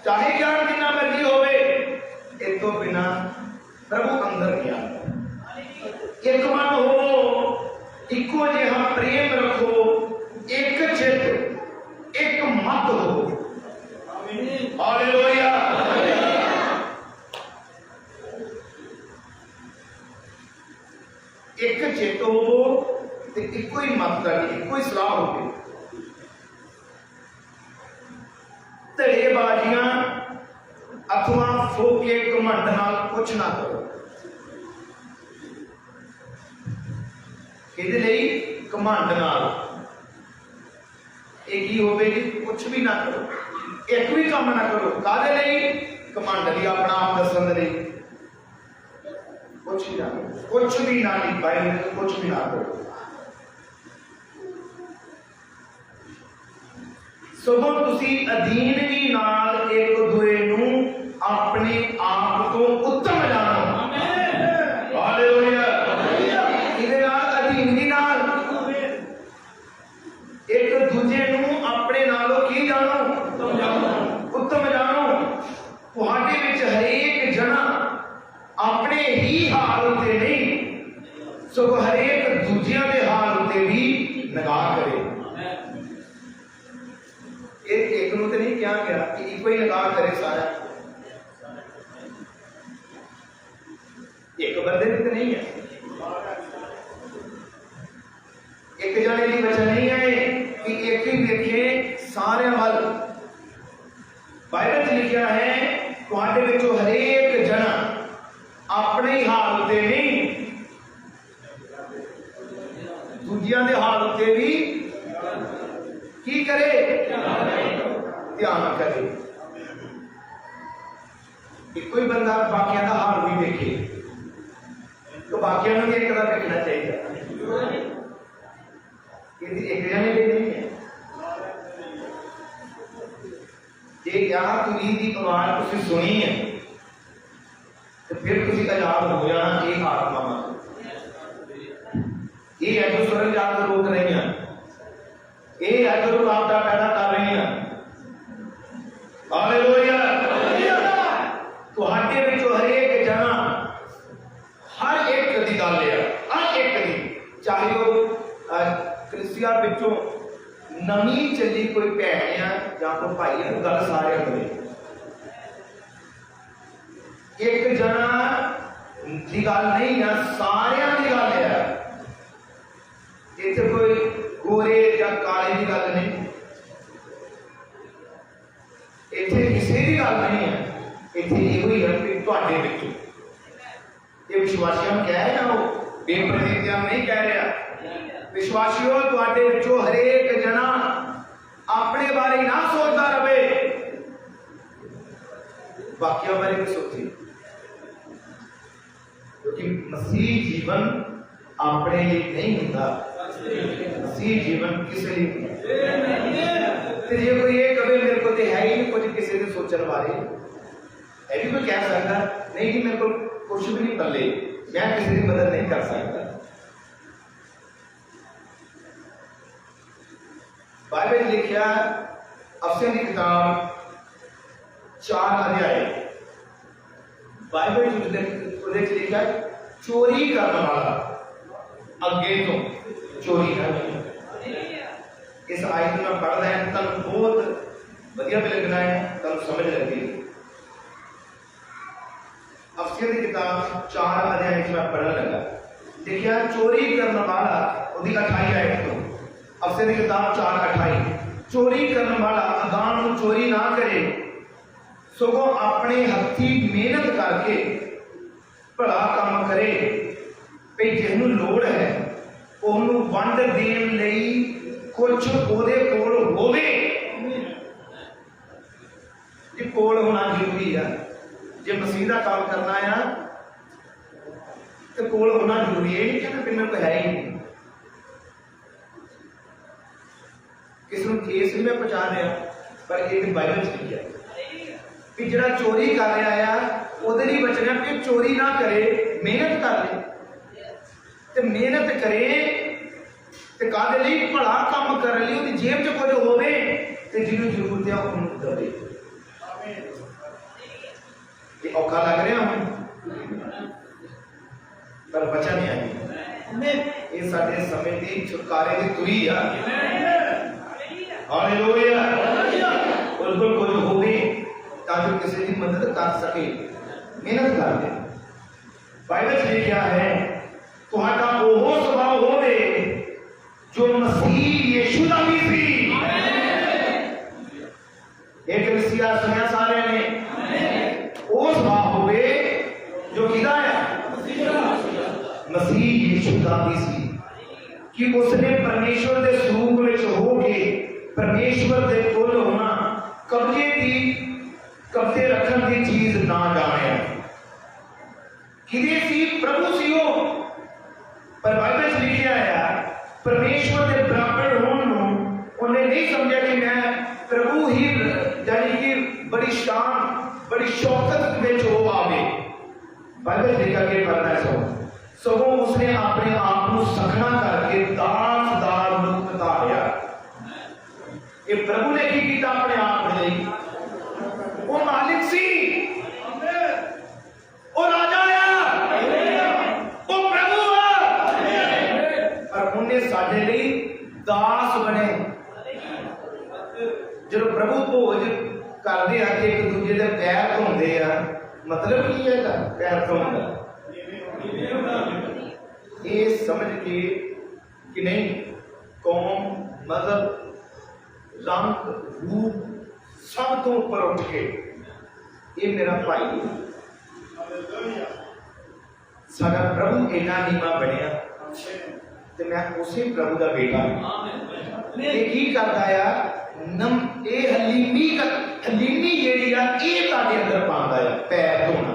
Speaker 1: चाहे ज्ञान जिन्ना मर्जी होवे इस तो बिना प्रभु अंदर नहीं आता। एक मन हो इको जिहा प्रेम रखो एक चित एक मत हो। हालेलुया। एक चित हो ते इको ही मत करनी इको ही सलाह हो। धड़ेबाजियां अथवा फोके घमंड नाल कुछ ना करो। इहदे लई घमंड नाल एक ही होवेगी कुछ भी ना करो एक भी काम ना करो। काहदे लई घमंड लई अपना आप दसन लई कुछ भी ना करो कुछ भी ना लिखाए कुछ भी ना करो। सगों तुसी अधीनगी नाल एक दूए नूं अपने आप तो उत्तम जानो। हालेलुया। इहदे नाल अधीनगी नाल एक दूजे नूं अपने नालों की जानो उत्तम जानो। तुहाडे विच हरेक जना अपने ही हाल उत्ते नहीं सगों हरेक दूजियां दे हाल उत्ते भी निगाह करे। एक नूं ते नहीं क्या गया कि इको ही निगाह करे सारा एक बंदे ते नहीं है एक जाने की वजह नहीं है कि एक ही देखे सारे वाल। बाइबल लिखा है तुहाडे विचों हरेक जना अपने ही हाल उत्ते नहीं दूजियां दे हाल उत्ते भी की करे ध्यान करे। एक कोई बंदा बाकिया का हाल भी देखे तो बाकिया भी एक तरह देखना चाहिए। एक जने भी नहीं है जे यहाँ तुरी की आवाज तुसी सुनी है तो फिर तुसी आजाद हो जाना। एक आत्मा ये है जो स्वर्ग जाकर रोक रही है ये है जो रुकावट पैदा कर रही है। हालेलुया। तुहाडे विचों हरेक जना हर एक दी गल है हर एक दी चाहे वो कलीसिया विचों नवी चली कोई भैन है या कोई भाई है गल सारे करे। एक जना की गल नहीं है सारियां दी गल है। इत्थे कोई गोरे या काले की गल नहीं इत्थे किसी की गल नहीं है। इत्थे इहो ही है कि तुहाडे विचों ये विश्वासियों कह रहे हैं वो बेप्रतिज्ञा नहीं कह रहा। विश्वासियों तुहाडे विचों हरेक जना अपने बारे ना सोचता रहे बाकियों बारे भी सोचे क्योंकि मसीह जीवन अपने लिए नहीं होता। मसीह जीवन किसी लिए जे कोई ये कभी मेरे को तो है ही नहीं कुछ किसी ने सोचने वाले है भी कोई कह सकता नहीं कि मेरे को कुछ भी नहीं पल्ले मैं किसी की मदद नहीं कर सकता। बाइबल लिखा अफसर की किताब 4 अध्याय बाइबल लिखा चोरी करने वाला अगे तो चोरी ना। इस आयत में पढ़ रहे हैं तब बहुत बढ़िया भी लगना है तब समझ लगती है। अफसर की किताब 4 अध्याय में पढ़ने लगा देखिए चोरी करने वाला 28 आयत तो अफसर की किताब 4:28 चोरी करने वाला अगान चोरी ना करे सगों अपने हथी मेहनत करके भला काम करे भाई जिन्हों लोड़ है ਉਹਨੂੰ ਵੰਡ ਦੇਣ ਲਈ ਕੁਝ ਉਹਦੇ ਕੋਲ ਹੋਵੇ। ਇਹ ਕੋਲ ਹੋਣਾ ਜ਼ਰੂਰੀ ਆ। ਜੇ ਮਸੀਹ ਦਾ ਕੰਮ ਕਰਨਾ ਆ ਤੇ ਕੋਲ ਹੋਣਾ ਜ਼ਰੂਰੀ ਹੈ। ਇਹ ਨਹੀਂ ਕਿ ਮੇਰੇ ਕੋਲ ਹੈ ਹੀ ਨਹੀਂ। किसी को केस नहीं मैं पहुंचा रहा, पर एक बाइबल च लिखा कि जिहड़ा चोरी कर रहा है ਉਹਦੇ ਲਈ बचना कि चोरी ना करे, मेहनत कर ले ते मेहनत करे ते काहदे ਲਈ भला काम करने ਲਈ ਉਹਦੀ जेब च कुछ होवे ते ਜਿਹਨੂੰ ਜ਼ਰੂਰਤ है ਉਹਨੂੰ देवे। ये औखा लग रहा हूं पर बचा नहीं आई। ये साडे समय की छुटकारे की तुरी आ। हालेलुया। और कुछ होवे ताकि किसी की मदद कर सके, मेहनत कर दे। बाइबल में लिखा है तुहाडा ओह स्वभाव होवे जो मसीह यीशु दा भी सी। एक कलीसिया सुनिया सारे ने ओह स्वभाव होवे जो किदा है मसीह यीशु दा भी सी कि उसने परमेश्वर के स्वरूप में होके परमेश्वर के कोल होना कब्जे रखन की चीज ना जाने किदे सी प्रभु सी हो। पर बाइबल में लिखा है परमेश्वर के बराबर होने उन्हें नहीं समझा कि मैं प्रभु ही यानी कि बड़ी शान बड़ी शौकत में हो आवे। बाइबल लिखा के पढ़ना सगों उसने अपने आप को सखना करके दास का रूप धारिया। ये प्रभु ने की किया अपने आप में, वो मालिक सी, वो राजा है, वो प्रभु है, पर उन्हें साडे लिए दास बने। जो प्रभु भोज करते हैं कि एक दूजे के पैर धोते हैं, मतलब की है पैर धोना ये समझ के कि नहीं कौम मजहब रंग रूप सब तो ऊपर उठ के ये मेरा भाई साडा प्रभु इन्ना नीवा बनया ते मैं उसी प्रभु का बेटा ये की करता है नम ए हलीमी जेड़ी आ ये ताडे अंदर पांदा है पैर धोना।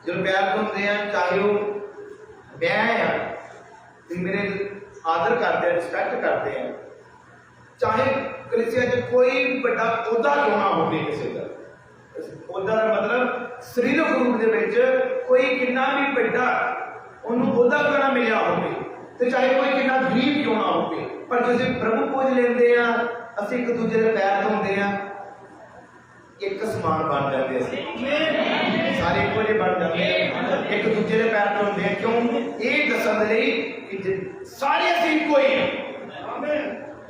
Speaker 1: जो पैर धोते हैं चाहे वो मैं मेरे आदर करते हैं रिस्पेक्ट करते हैं, चाहे कलीसिया में कोई बड़ा पौधा क्यों ना हो किसी का पौधा का मतलब शरीरक रूप के कोई कितना भी बड़ा उन्होंने पौधा क्यों ना मिला हो तो चाहे कोई कितना गरीब क्यों ना हो पर जो प्रभु पूज लेते हैं असं एक दूसरे के पैर धोते हैं एक समान बन जाते हैं सारे एक बन जाते हैं एक दूसरे के पैर धोते हैं। क्यों ये दसन लई कि सारे असीं इक्को ही हैं।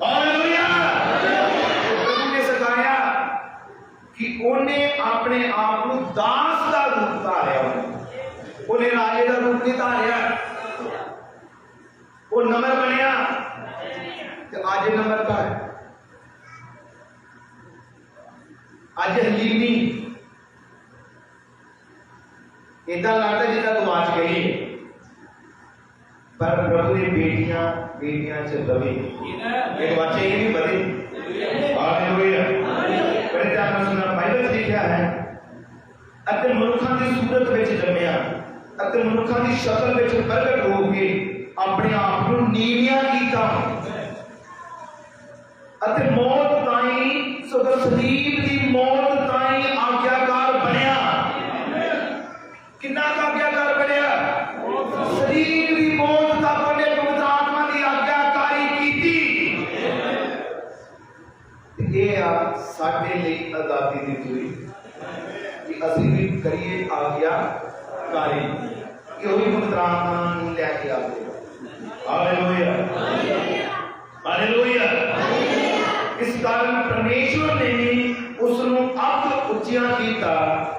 Speaker 1: हालेलुया। प्रभु ने सिखाया कि उन्हें अपने आप को दास का रूप धारिया, उन्हें राजे का रूप नहीं धारिया, वो नम्र बनया तो आज नम्र का है। आज हलीमी इतना लगता जितना गवाच गई पर प्रभु ने बेटियां से रवि एक बच्चे ही नहीं बने। हालेलुया। बड़े ध्यान से सुनना बाइबल लिखा है अते मनुखा की सूरत में जन्मिया अते मनुखा की शक्ल में प्रगट हो के अपने आप को नीवियां कीता अते मौत ताई सदा सलीब की मौत ताई आज्ञाकार बनया। कितना आज्ञाकार बनया सलीब की मौत तक ने पवित्र आत्मा की आज्ञाकारी की। ये साडे लिए आजादी दी हुई कि असं भी करिए आज्ञाकारी ये ही पवित्र आत्मा लैके आते। हालेलुया। हालेलुया। इस कारण परमेश्वर ने उसनु अब उच्चिया कीता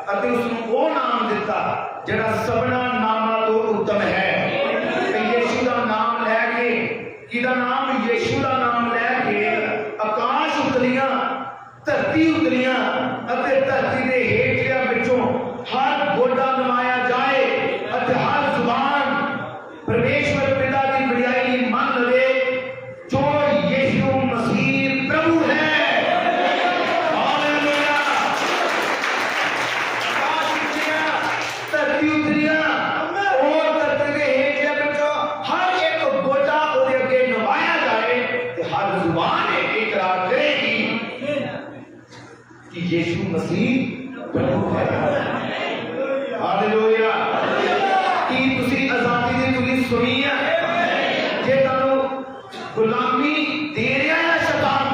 Speaker 1: अते उसनु वो नाम दिता जिहड़ा सबना नामां तो उत्तम है। यीशु का नाम लैके किदा नाम यीशु का नाम लैके आकाश उतरिया धरती उतरिया अते धरती के हेठिया विचों हर गोडा नवाया जाए अते हर जुबान गुलामी दे रहा है शैतान,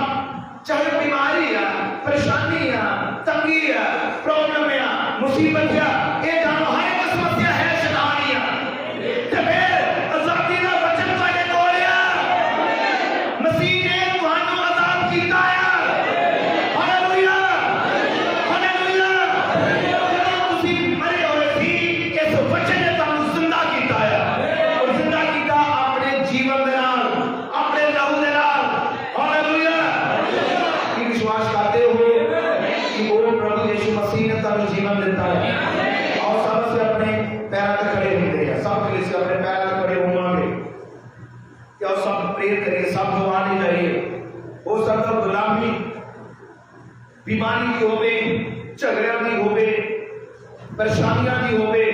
Speaker 1: चाहे बीमारी है, परेशानी है, तंगी है, प्रॉब्लम है, मुसीबत है, ये जानो हर एक समस्या है शैतान ही है। ते फिर आजादी का वचन तुहाडे कोल है, मसीह ने तुहानू आजाद कीता है। Hallelujah hallelujah. जदों तुसीं मरे होए सी, इस वचन ने तुहानू जिंदा कीता है, और जिंदा कीता अपने जीवन दे नाल, अपने लहू दे नाल। हालेलुया। की विश्वास करते हो कि वो प्रभु यीशु मसीह ने तुहानू जीवन दिता है? और सब से अपने पैरों पे खड़े होते हैं, सब के लिए अपने पैरों पे खड़े होवांगे। क्या सब प्रेयर करिए, सब दुआ नहीं चाहिए। हो सकता गुलामी बीमारी की होवे, झगड़ियां की होवे, परेशानियां की होवे,